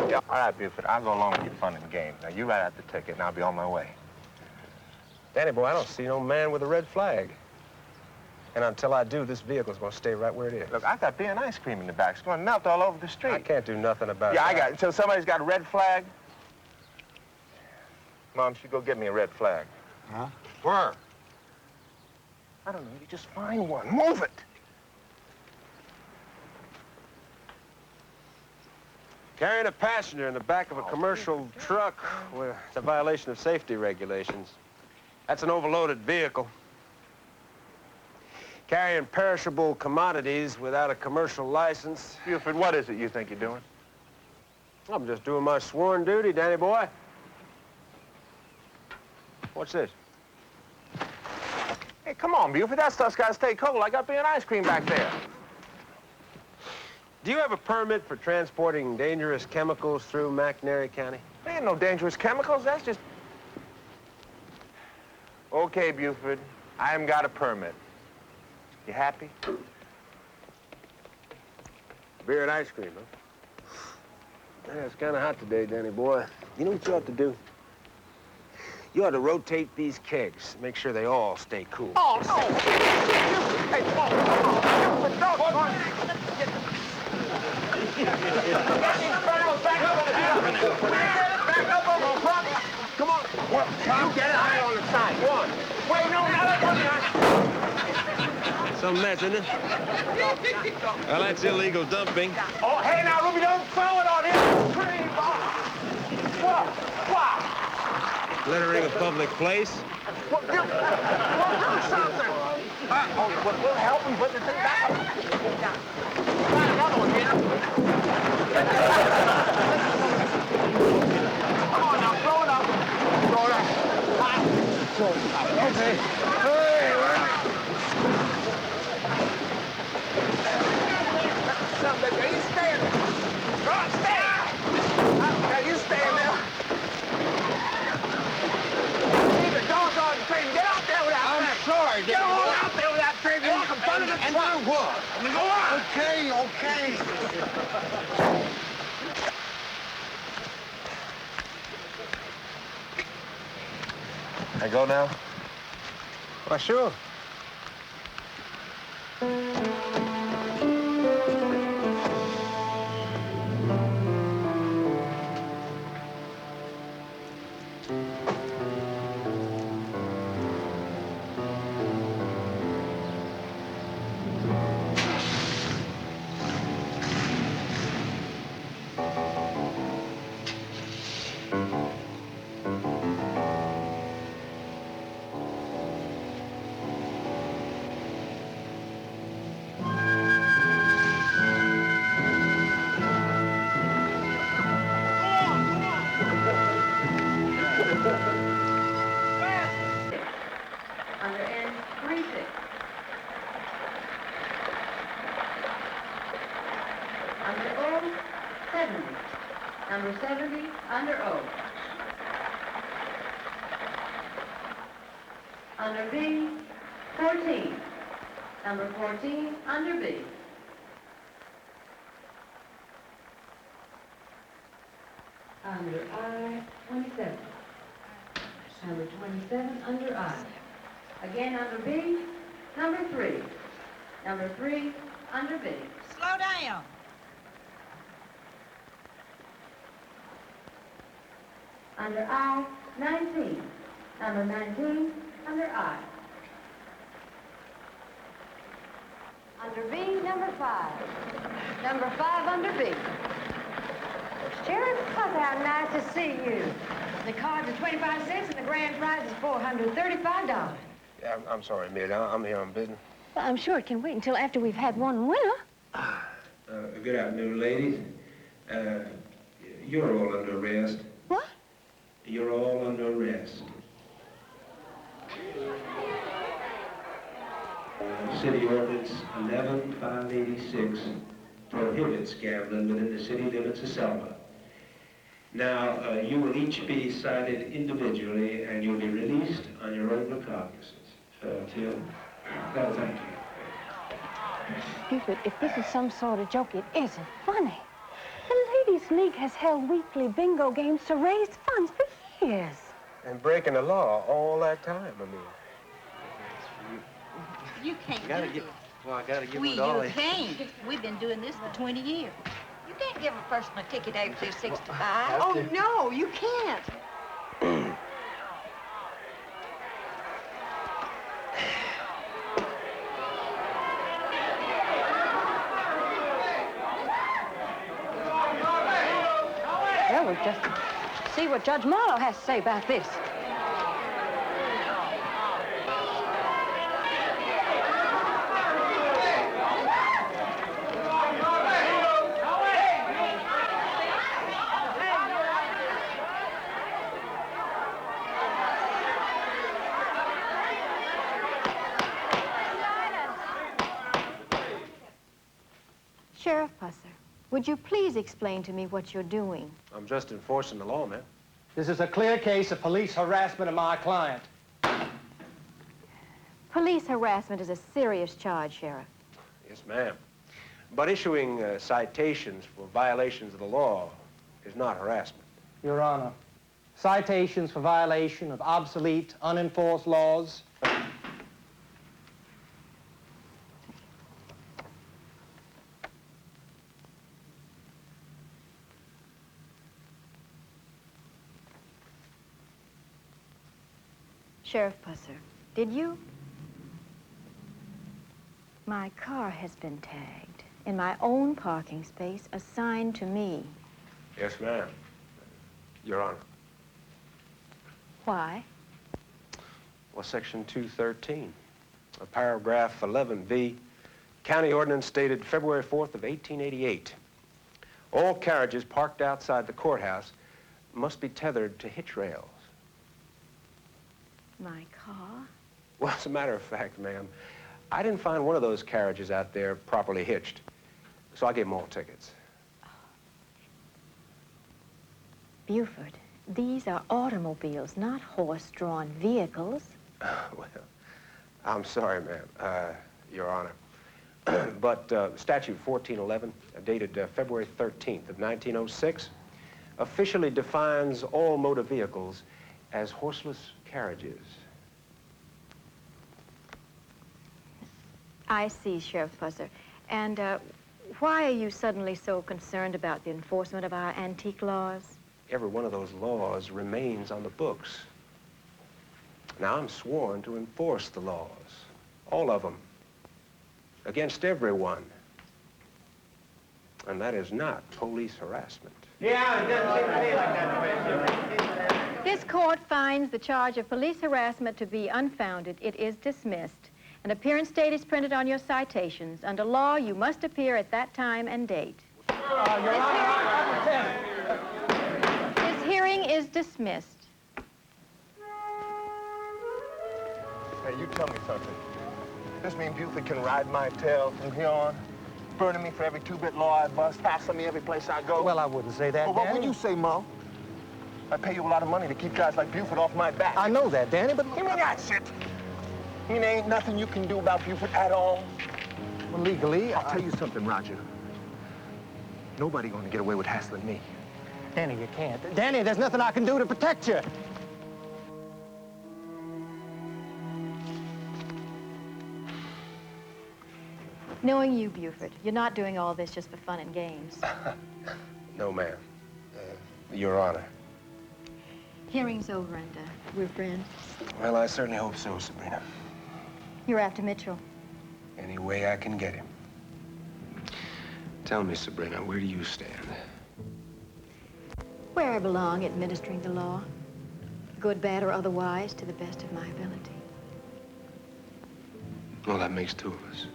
Yeah, all right, Buford, I'll go along with your fun and games. Now, you write out the ticket, and I'll be on my way. Danny boy, I don't see no man with a red flag. And until I do, this vehicle's gonna stay right where it is. Look, I got beer and ice cream in the back. It's gonna melt all over the street. I can't do nothing about Yeah, that. I got it. So somebody's got a red flag? Mom, she go get me a red flag. Huh? Where? I don't know. You just find one. Move it. Carrying a passenger in the back of a commercial truck, well, it's a violation of safety regulations. That's an overloaded vehicle. Carrying perishable commodities without a commercial license. Buford, what is it you think you're doing? I'm just doing my sworn duty, Danny boy. What's this? Hey, come on, Buford. That stuff's got to stay cold. I got beer and ice cream back there. Do you have a permit for transporting dangerous chemicals through McNairy County? There ain't no dangerous chemicals. That's just... Okay, Buford. I haven't got a permit. You happy? Beer and ice cream, huh? Yeah, it's kind of hot today, Danny boy. You know what you ought to do? You ought to rotate these kegs. Make sure they all stay cool. Oh, no! Hey, Come on. Well, you get it high on the side. One. Wait, no, Some mess, isn't it? Well, that's illegal dumping. Oh, hey, now, Ruby, don't throw it on him. What? Littering a public place. Well, do something. We'll help him put the thing back. Got another one here. Come on now, throw it up. Throw it up. Okay. Hey, now you stay in there. Go on, stay. Now you stay in there. Leave the doggone train. Get out there with that train. I'm sorry. Get on out there with that train. Walk in front of the truck. And do what? Go on. Okay. I go now? Why, sure. Under N 36. Under O 70. Number 70 under O. Under B 14. Number 14 under B. Under I 27. Number 27 under I. Again under B, number 3. Number 3 under B. Slow down. Under I, 19. Number 19 under I. Under B, number 5. Number 5 under B. Sheriff Pusser, how nice to see you. The cards are 25 cents and the grand prize is $435. Yeah, I'm sorry, Millie. I'm here on business. Well, I'm sure it can wait until after we've had one winner. Good afternoon, ladies. You're all under arrest. What? You're all under arrest. City Ordinance 11586 prohibits gambling within the city limits of Selma. Now, you will each be cited individually, and you'll be released on your own recognizance. Thank you. Buford, if this is some sort of joke, it isn't funny. The Ladies' League has held weekly bingo games to raise funds for years. And breaking the law all that time, I mean. You can't You gotta do get, this. well, I gotta give We it all. can't. We've been doing this for 20 years. You can't give a person a ticket after they're 65. Oh, no, you can't. Well, we'll just see what Judge Marlowe has to say about this. Sheriff Pusser, would you please explain to me what you're doing? I'm just enforcing the law, man. This is a clear case of police harassment of my client. Police harassment is a serious charge, Sheriff. Yes, ma'am. But issuing citations for violations of the law is not harassment. Your Honor, citations for violation of obsolete, unenforced laws. Sheriff Pusser, did you? My car has been tagged in my own parking space assigned to me. Yes, ma'am. Your Honor. Why? Well, Section 213, paragraph 11V, County Ordinance dated February 4th of 1888. All carriages parked outside the courthouse must be tethered to hitch rails. My car? Well, as a matter of fact, ma'am, I didn't find one of those carriages out there properly hitched, so I gave them all tickets. Buford, these are automobiles, not horse-drawn vehicles. Well, I'm sorry, ma'am, Your Honor. But Statute 1411, dated February 13th of 1906, officially defines all motor vehicles as horseless carriages. I see, Sheriff Pusser. And why are you suddenly so concerned about the enforcement of our antique laws? Every one of those laws remains on the books. Now, I'm sworn to enforce the laws, all of them, against everyone. And that is not police harassment. Yeah, it doesn't seem to me like that. This court finds the charge of police harassment to be unfounded. It is dismissed. An appearance date is printed on your citations. Under law, you must appear at that time and date. This hearing is dismissed. Hey, you tell me something. This mean Buford can ride my tail from here on? Burning me for every two-bit law I bust, hassling me every place I go? Well, I wouldn't say that, Well, what Danny. would you say, Mo? I pay you a lot of money to keep guys like Buford off my back. I know that, Danny, but... You mean that shit? You mean there ain't nothing you can do about Buford at all? Well, legally, I'll tell you something, Roger. Nobody gonna get away with hassling me. Danny, you can't. Danny, there's nothing I can do to protect you. Knowing you, Buford, you're not doing all this just for fun and games. No, ma'am. Your Honor. Hearing's over and we're friends. Well, I certainly hope so, Sabrina. You're after Mitchell. Any way I can get him. Tell me, Sabrina, where do you stand? Where I belong, administering the law. Good, bad, or otherwise, to the best of my ability. Well, that makes two of us.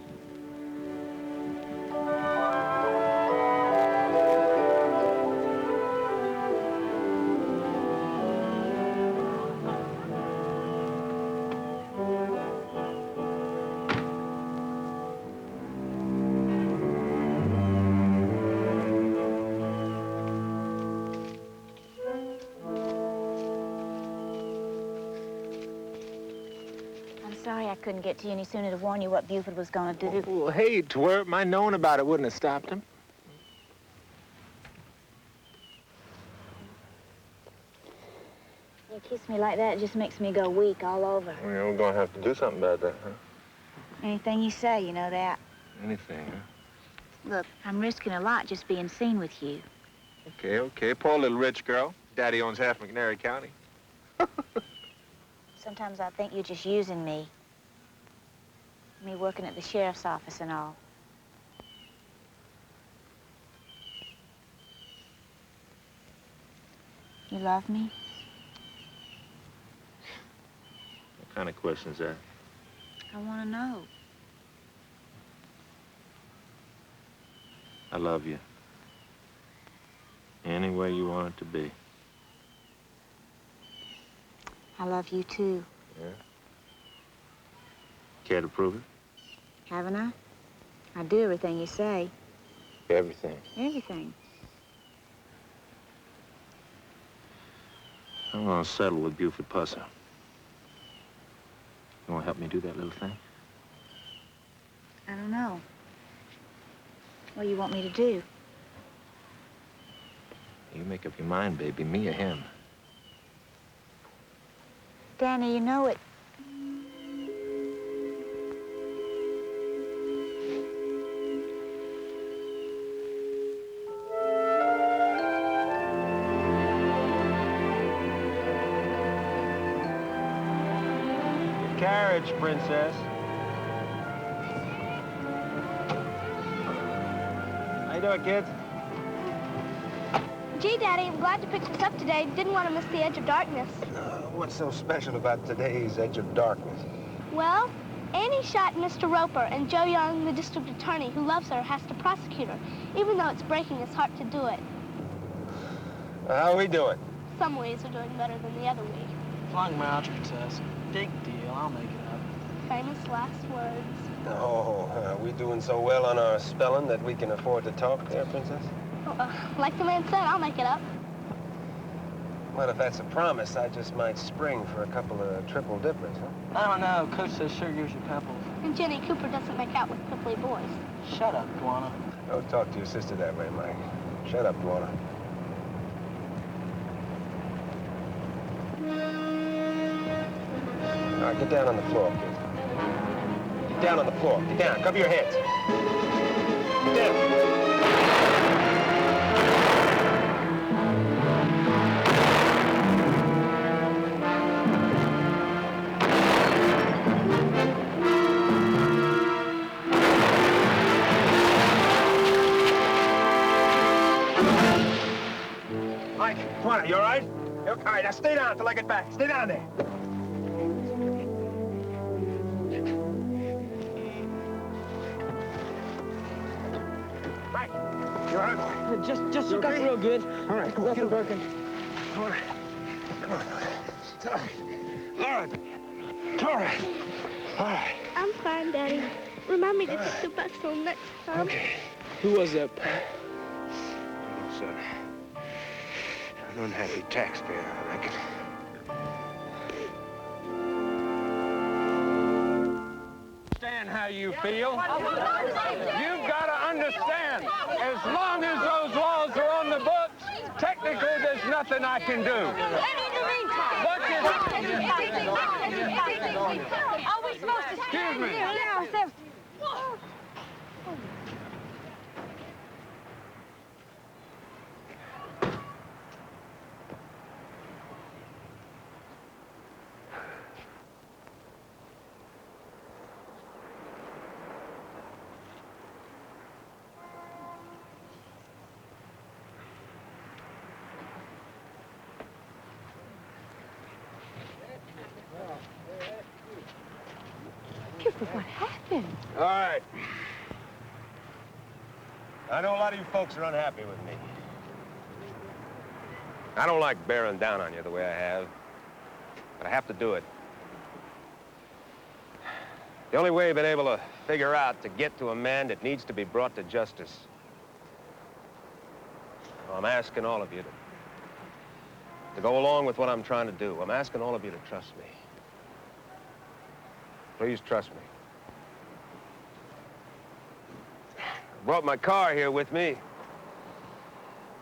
I couldn't get to you any sooner to warn you what Buford was going to do. Well, hey, twerp, my knowing about it wouldn't have stopped him. You kiss me like that, it just makes me go weak all over. Well, we're gonna have to do something about that, huh? Anything you say, you know that. Anything, huh? Look, I'm risking a lot just being seen with you. Okay, okay. Poor little rich girl. Daddy owns half McNairy County. Sometimes I think you're just using me. Me working at the sheriff's office and all. You love me? What kind of question is that? I want to know. I love you. Any way you want it to be. I love you, too. Yeah? Care to prove it? Haven't I? I do everything you say. Everything. Everything. I'm gonna settle with Bufford Pusser. You want to help me do that little thing? I don't know. What do you want me to do? You make up your mind, baby, me or him. Danny, you know it. Carriage, princess. How you doing, kids? Gee, Daddy, I'm glad you picked us up today. Didn't want to miss the edge of darkness. What's so special about today's Edge of Darkness? Well, Annie shot Mr. Roper, and Joe Young, the district attorney who loves her, has to prosecute her, even though it's breaking his heart to do it. How are we doing? Some ways are doing better than the other way. Flung march, princess. Big deal. I'll make it up. Famous last words. Oh, are we doing so well on our spelling that we can afford to talk there, princess? Like the man said, I'll make it up. Well, if that's a promise, I just might spring for a couple of triple dippers, huh? I don't know. Coach says sure use your pebbles. And Jenny Cooper doesn't make out with pimply boys. Shut up, Dwana. Don't talk to your sister that way, Mike. Shut up, Dwana. All right, get down on the floor, kids. Get down on the floor. Get down. Cover your heads. Get down. Mike, Twana, you all right? All right, now stay down until I get back. Stay down there. Mike, you all right? Just shook up real good. All right, come on. Nothing broken. All right. Come on. It's all right. All right. It's all right. All right. I'm fine, Daddy. Remind me to take the bus home next time. Okay. Who was that, Pat? It's an unhappy taxpayer, I reckon. Understand how you feel. You've got to understand, as long as those laws are on the books, technically there's nothing I can do. Are we supposed to Excuse me. What happened? All right. I know a lot of you folks are unhappy with me. I don't like bearing down on you the way I have, but I have to do it. The only way I've been able to figure out to get to a man that needs to be brought to justice. Well, I'm asking all of you to go along with what I'm trying to do. I'm asking all of you to trust me. Please trust me. I brought my car here with me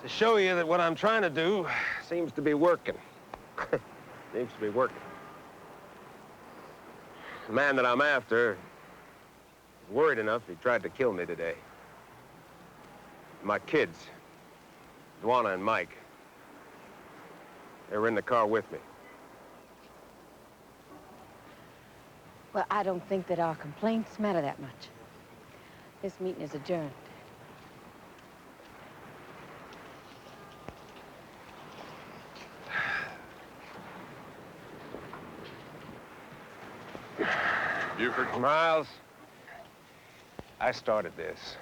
to show you that what I'm trying to do seems to be working. Seems to be working. The man that I'm after is worried enough he tried to kill me today. My kids, Dwana and Mike, they were in the car with me. Well, I don't think that our complaints matter that much. This meeting is adjourned. Buford. Miles, I started this.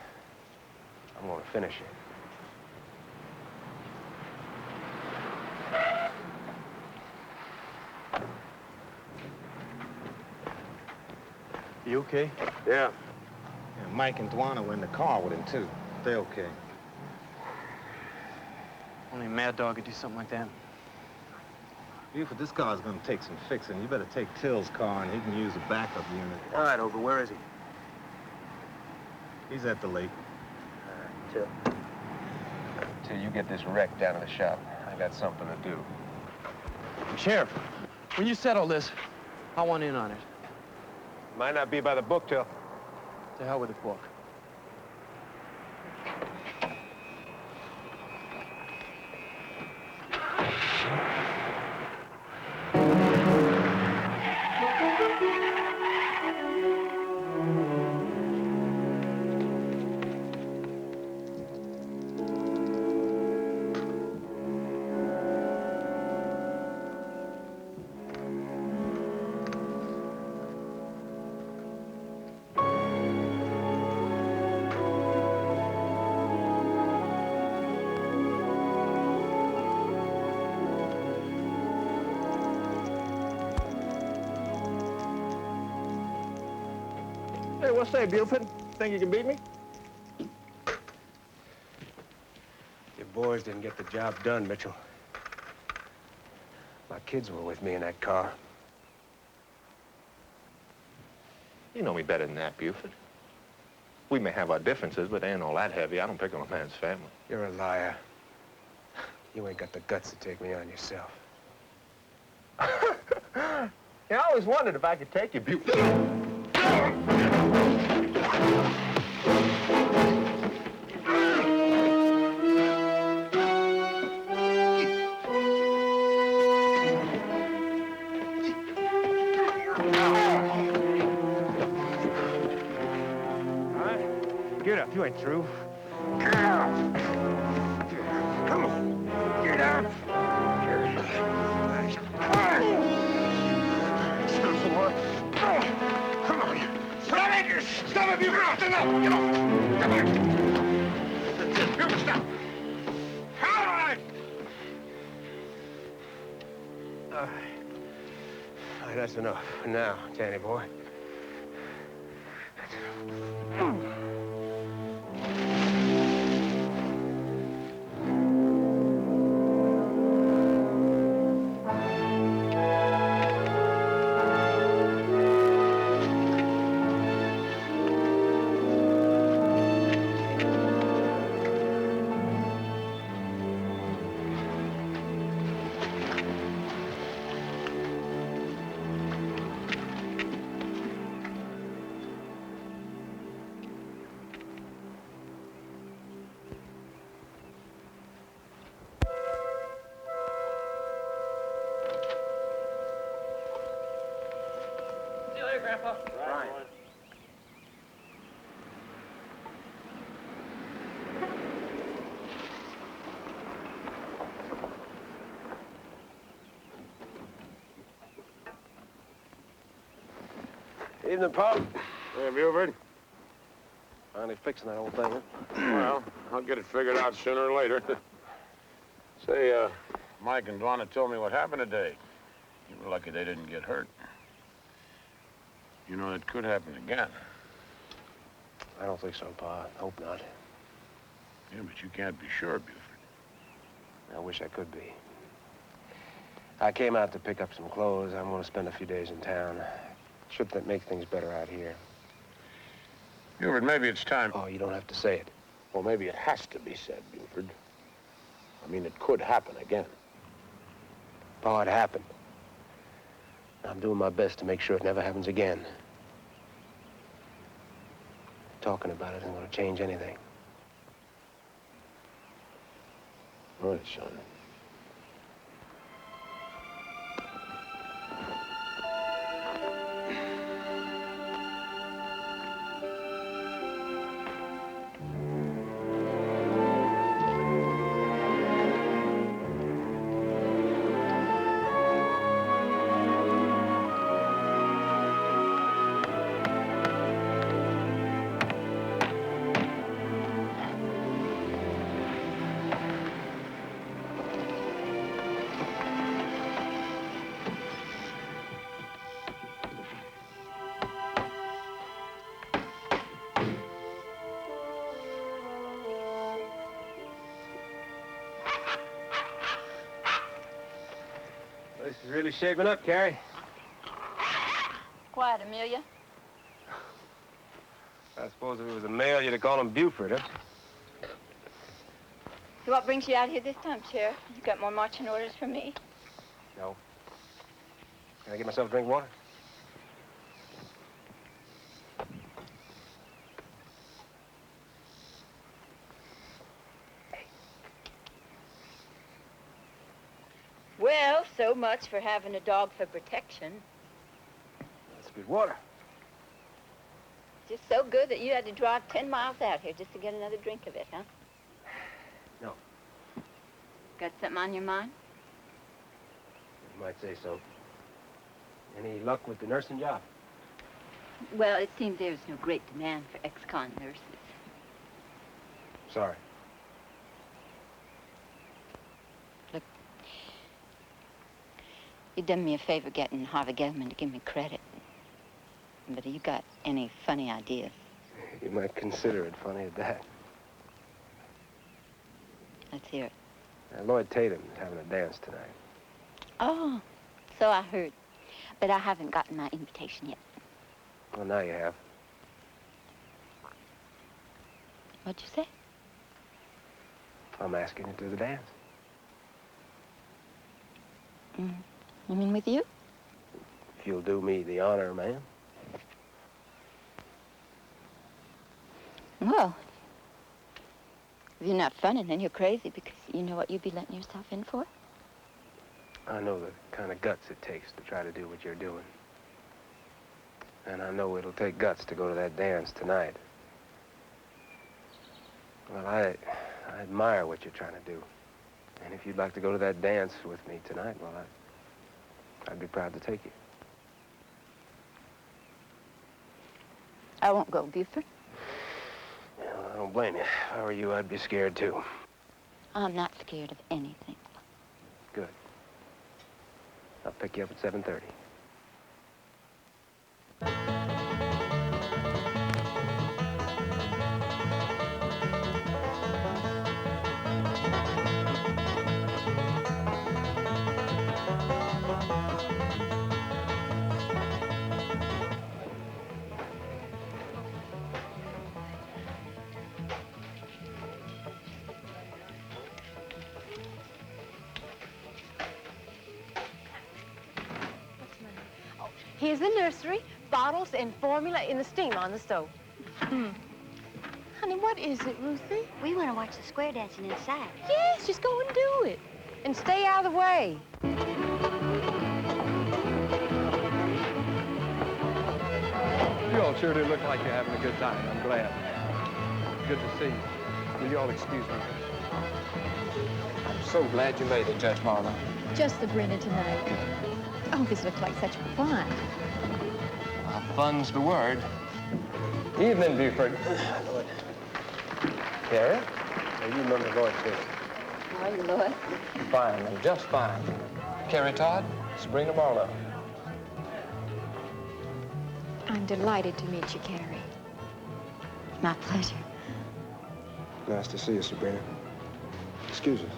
I'm going to finish it. You okay? Yeah. Mike and Dwana were in the car with him, too. They okay. Only a mad dog could do something like that. Buford, this car's gonna take some fixing. You better take Till's car and he can use a backup unit. All right, Hooper, where is he? He's at the lake. Till. Till you get this wreck down to the shop. I got something to do. Sheriff, when you settle this, I want in on it. Might not be by the book, Till. To hell with the book. Hey, what's that, Buford? Think you can beat me? Your boys didn't get the job done, Mitchell. My kids were with me in that car. You know me better than that, Buford. We may have our differences, but they ain't all that heavy. I don't pick on a man's family. You're a liar. You ain't got the guts to take me on yourself. Yeah, I always wondered if I could take you, Buford. Get up, you ain't through. Get up! Come on, get up! Come on, stop it! Stop it, Buford! Stand up! Get off! Come on! Buford, stop! All right! All right, that's enough. Now, Danny boy. Grandpa. Right. Evening, Pop. Hey, Buford. Finally fixing that old thing, huh? Well, I'll get it figured out sooner or later. Say, Mike and Donna told me what happened today. You were lucky they didn't get hurt. You know, it could happen again. I don't think so, Pa. Hope not. Yeah, but you can't be sure, Buford. I wish I could be. I came out to pick up some clothes. I'm going to spend a few days in town. Should that make things better out here? Buford, maybe it's time. Oh, you don't have to say it. Well, maybe it has to be said, Buford. I mean, it could happen again. Pa, it happened. I'm doing my best to make sure it never happens again. Talking about it isn't going to change anything. All right, son. This is really shaping up, Carrie. Quiet, Amelia. I suppose if it was a male, you'd have called him Buford, huh? What brings you out here this time, Sheriff? You got more marching orders from me? No. Can I get myself a drink of water? Well, so much for having a dog for protection. That's good water. Just so good that you had to drive 10 miles out here just to get another drink of it, huh? No. Got something on your mind? You might say so. Any luck with the nursing job? Well, it seems there's no great demand for ex-con nurses. Sorry. Look, you done me a favor getting Harvey Gelman to give me credit. But have you got any funny ideas? You might consider it funny at that. Let's hear it. Lloyd Tatum's having a dance tonight. Oh, so I heard. But I haven't gotten my invitation yet. Well, now you have. What'd you say? I'm asking you to the dance. You mean with you? If you'll do me the honor, ma'am. Well, if you're not funny, then you're crazy, because you know what you'd be letting yourself in for? I know the kind of guts it takes to try to do what you're doing. And I know it'll take guts to go to that dance tonight. Well, I admire what you're trying to do. And if you'd like to go to that dance with me tonight, well, I'd be proud to take you. I won't go, Buford. Yeah, well, I don't blame you. If I were you, I'd be scared, too. I'm not scared of anything. Good. I'll pick you up at 7:30. Here's the nursery, bottles and formula in the steamer on the stove. Honey, what is it, Ruthie? We want to watch the square dancing inside. Yes, just go and do it. And stay out of the way. You all sure do look like you're having a good time. I'm glad. Good to see you. Will you all excuse me? I'm so glad you made it, Judge Marlowe. Just Sabrina tonight. Oh, this looks like such fun. Fun's the word. Evening, Buford. Lloyd. Carrie? Now, you remember Lloyd Tatum. How are you, Lloyd? Fine, and just fine. Carrie Todd, Sabrina Marlowe. I'm delighted to meet you, Carrie. My pleasure. Nice to see you, Sabrina. Excuse us.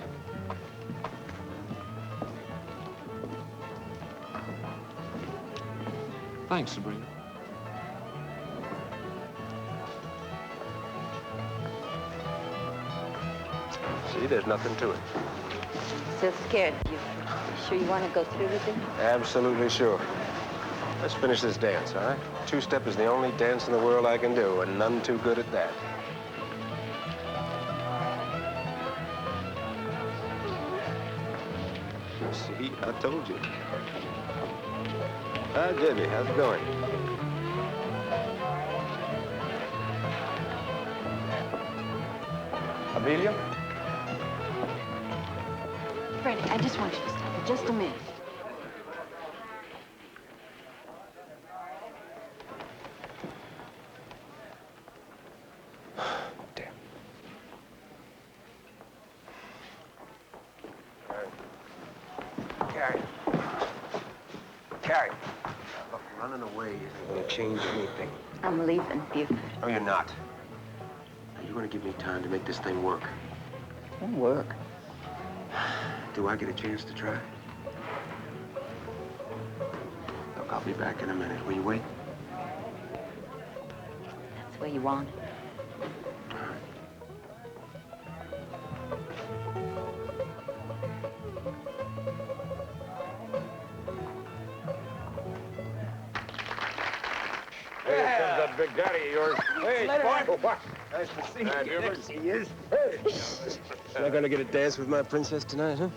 Thanks, Sabrina. See, there's nothing to it. So scared, Buford. You sure you want to go through with it? Absolutely sure. Let's finish this dance, all right? Two-step is the only dance in the world I can do, and none too good at that. See, I told you. Hi, Debbie. How's it going? Amelia? Freddie, I just want you to stop for just a minute. Damn. Carrie. Carrie. Look, running away isn't going to change anything. I'm leaving, Buford. No, you're not. You're going to give me time to make this thing work. It'll work. Do I get a chance to try? Look, I'll be back in a minute. Will you wait? That's the way you want it. Hey, here comes that big daddy of yours. Hey, boy. What? Nice to see you. There she is. Hey. Not gonna get a dance with my princess tonight, huh?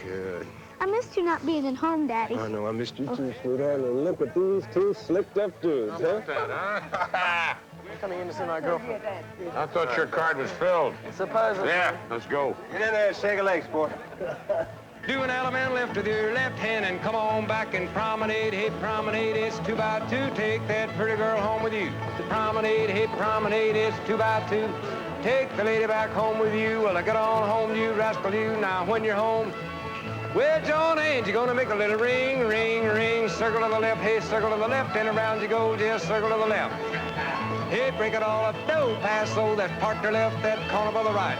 Good. I missed you not being at home, Daddy. I know, I missed you too, sweetheart. And look at these two slicked up dudes, huh? Coming in to see my girlfriend. I thought your card was filled. Supposedly. Yeah, let's go. Get in there and shake a leg, sport. Do an element lift with your left hand and come on back and promenade. Hey, promenade, it's 2 by 2. Take that pretty girl home with you. The promenade, hey, promenade, it's 2 by 2. Take the lady back home with you. Well, I get on home, you rascal, you. Now, when you're home, well, John, ain't you gonna make a little ring, ring, ring, circle to the left, hey, circle to the left, and around you go, just circle to the left. Hey, break it all up, no pass, so that partner left, that corner by the right.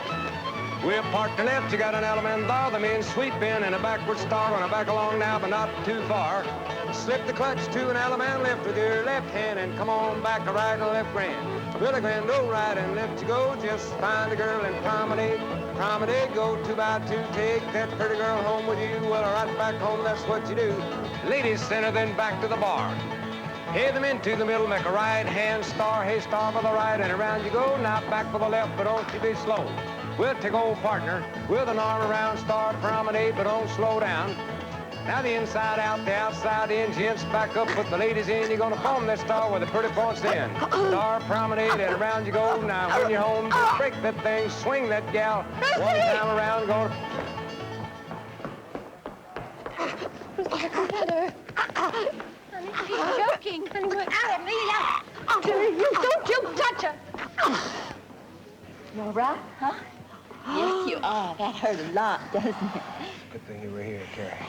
We're partner left, you got an element there, the men sweep in and a backward star, gonna back along now, but not too far. Slip the clutch to an element left with your left hand and come on back a right and a left grand. Well, a grand old right and left you go, just find a girl and promenade. Promenade, go 2 by 2, take that pretty girl home with you. Well, right back home, that's what you do. Ladies center, then back to the bar. Hey, them into the middle, make a right hand star, hey, star for the right, and around you go. Now back for the left, but don't you be slow. We'll take old partner with an arm around, star promenade, but don't slow down. Now the inside out, the outside in, gents back up, put the ladies in. You're gonna form that star with the pretty points in. Star promenade, and around you go. Now when you're home, just break that thing, swing that gal. One time around, go. Honey, she's joking. Honey, what? Amelia! You don't you touch her! You all right, huh? Yes, you are. That hurt a lot, doesn't it? Good thing you were here, Carrie.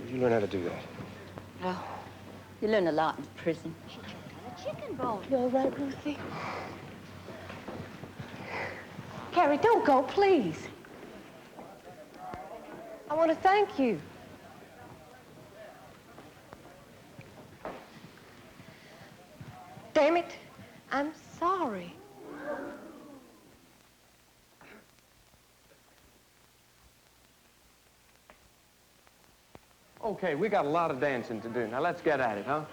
Did you learn how to do that? Well, you learn a lot in prison. Chicken bone. You all right, Ruthie? Carrie, don't go, please. I want to thank you. Damn it, I'm sorry. Okay, we got a lot of dancing to do. Now let's get at it, huh?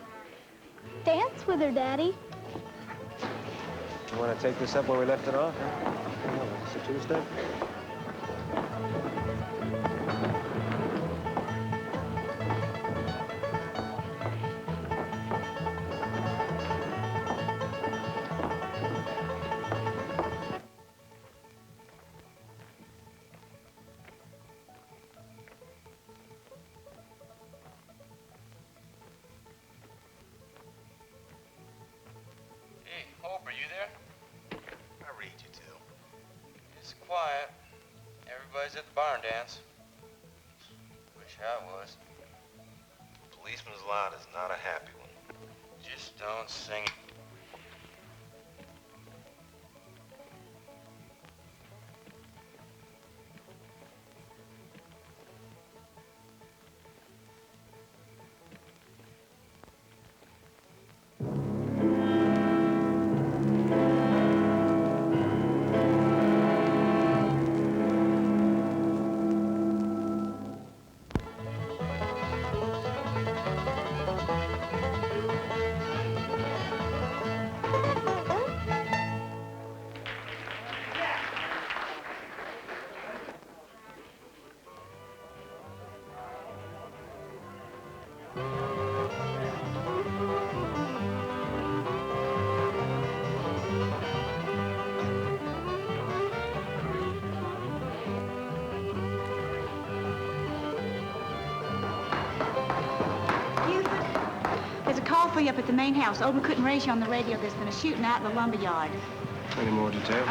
Dance with her, Daddy. You want to take this up where we left it off? Huh? Is this a two-step? Hope, are you there? I read you, too. It's quiet. Everybody's at the barn dance. Wish I was. Policeman's lot is not a happy one. Just don't sing it. For you up at the main house. Oban couldn't raise you on the radio. There's been a shooting out in the lumber yard. Any more detail?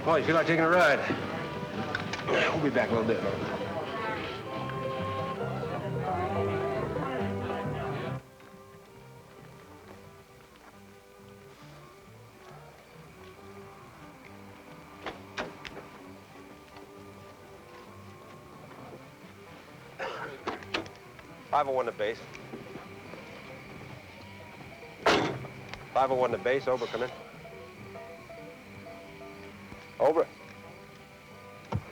Oh, you feel like taking a ride? We'll be back in a little bit. 501 to base. 501 to base. Over, come in. Over.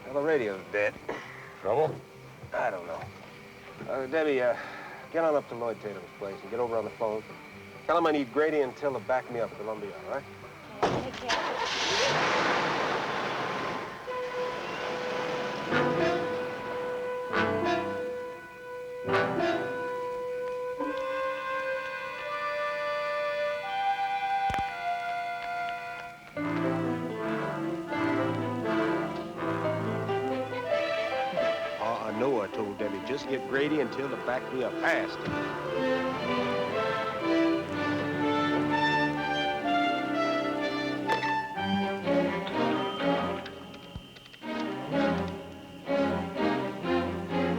Well, the radio's dead. Trouble? I don't know. Debbie, get on up to Lloyd Tatum's place and get over on the phone. Tell him I need Grady and Till to back me up at the lumberyard, all right? Take care. I know I told Debbie, just get Grady and Till to back me up fast.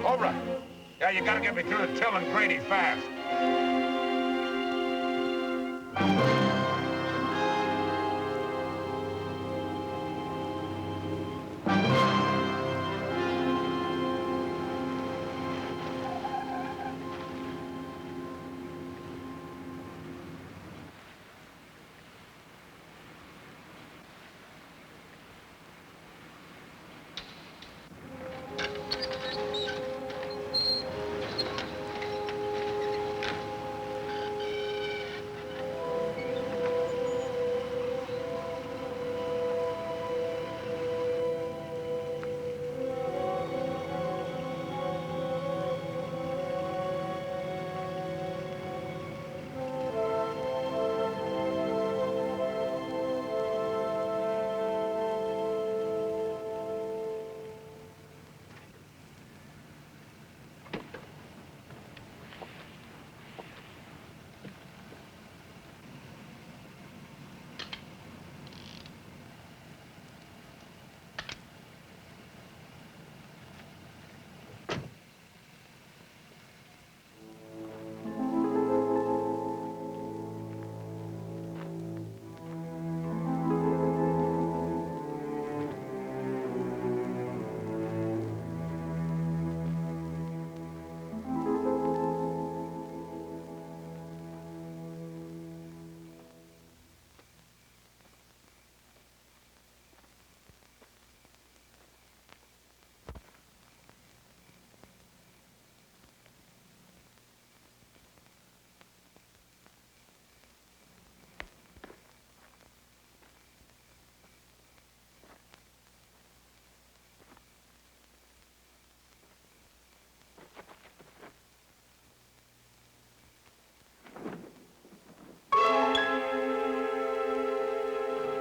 Over. Yeah, you gotta get me through to Till and Grady fast.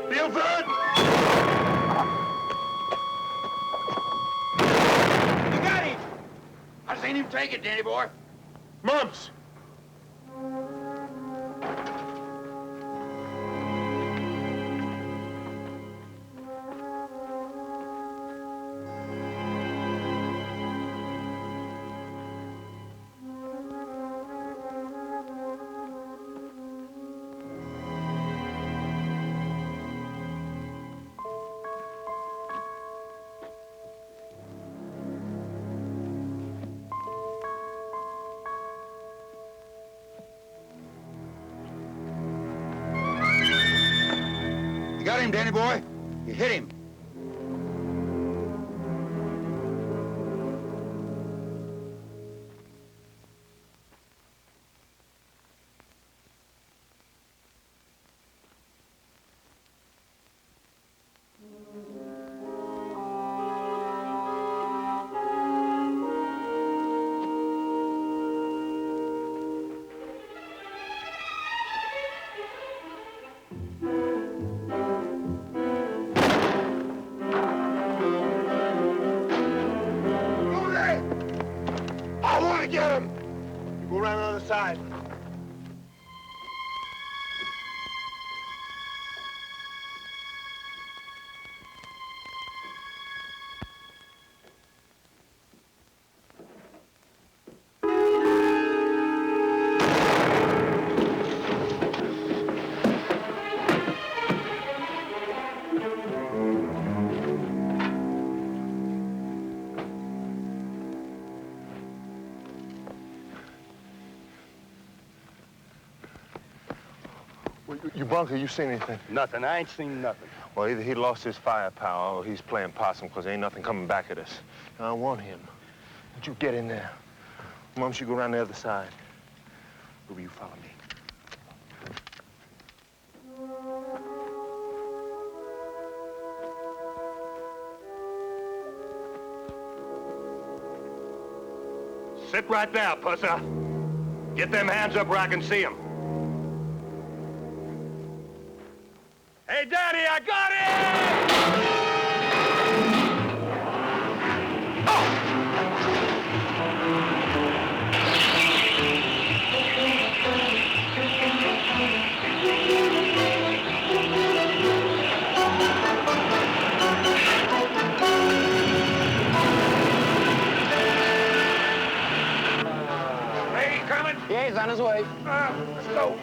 Buford! You got him! I seen him take it, Danny boy. Mumps! You got him, Danny boy. You hit him. Get him! You go around on the other side. You bunker, you seen anything? Nothing. I ain't seen nothing. Well, either he lost his firepower or he's playing possum because there ain't nothing coming back at us. I want him. Don't you get in there. Mums, you go around the other side. Ruby, you follow me. Sit right there, Pusser. Get them hands up where I can see them. Hey, Daddy, I got it! Yeah, he's on his way. Let's go.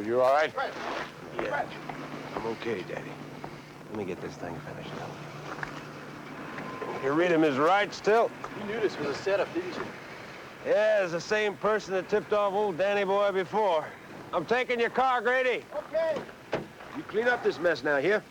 You all right? Yeah, I'm okay, Daddy. Let me get this thing finished up. You read him his rights still? You knew this was a setup, didn't you? Yeah, it's the same person that tipped off old Danny boy before. I'm taking your car, Grady. Okay. You clean up this mess now, here?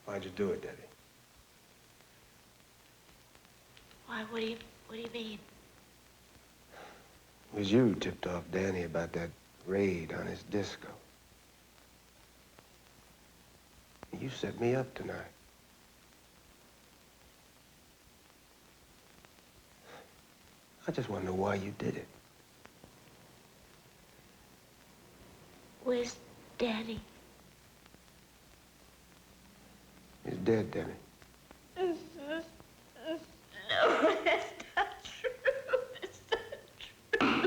Why'd you do it, Daddy? Why, what do you mean? It was you who tipped off Danny about that raid on his disco. You set me up tonight. I just want to know why you did it. Where's Danny? He's dead, Danny. No, that's not true. That's not true.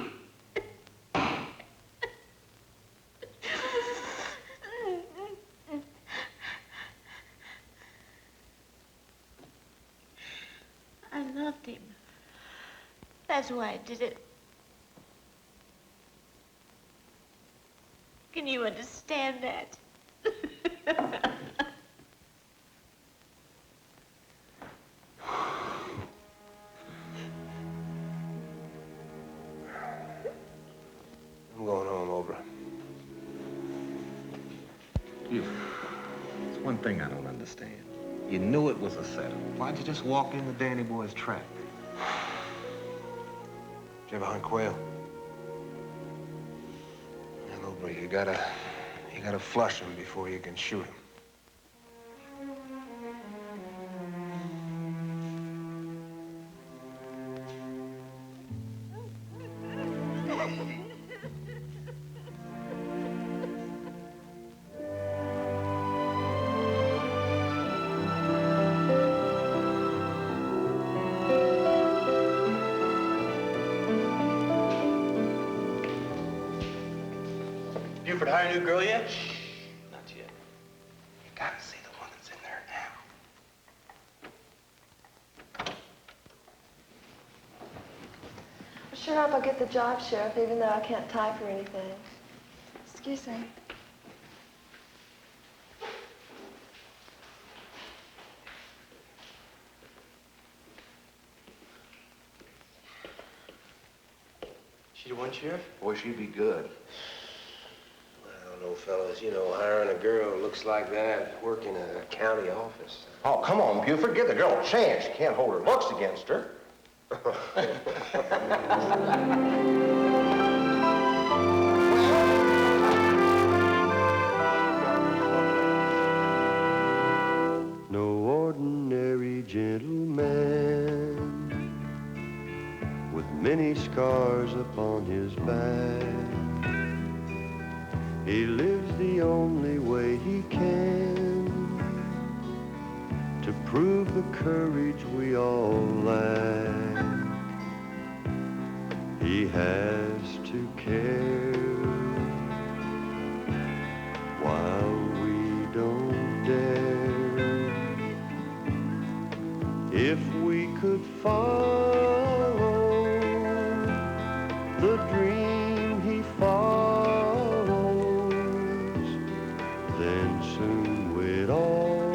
I loved him. That's why I did it. Can you understand that? thing I don't understand. You knew it was a setup. Why'd you just walk into Danny Boy's trap? Did you ever hunt quail? Yeah, Lobry, you gotta flush him before you can shoot him. Buford hire a new girl yet? Not yet. You gotta see the one that's in there now. I sure hope I get the job, Sheriff, even though I can't type or anything. Excuse me. She the one, Sheriff? Boy, she'd be good. I don't know, fellas. You know, hiring a girl who looks like that, working a county office. Oh, come on, Buford. Give the girl a chance. You can't hold her looks against her. No ordinary gentleman with many scars upon his back. He lives the only way he can to prove the courage we all lack. He has to care while we don't dare. If we could follow the dream he follows, then soon we'd all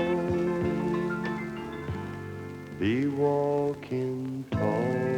be walking tall.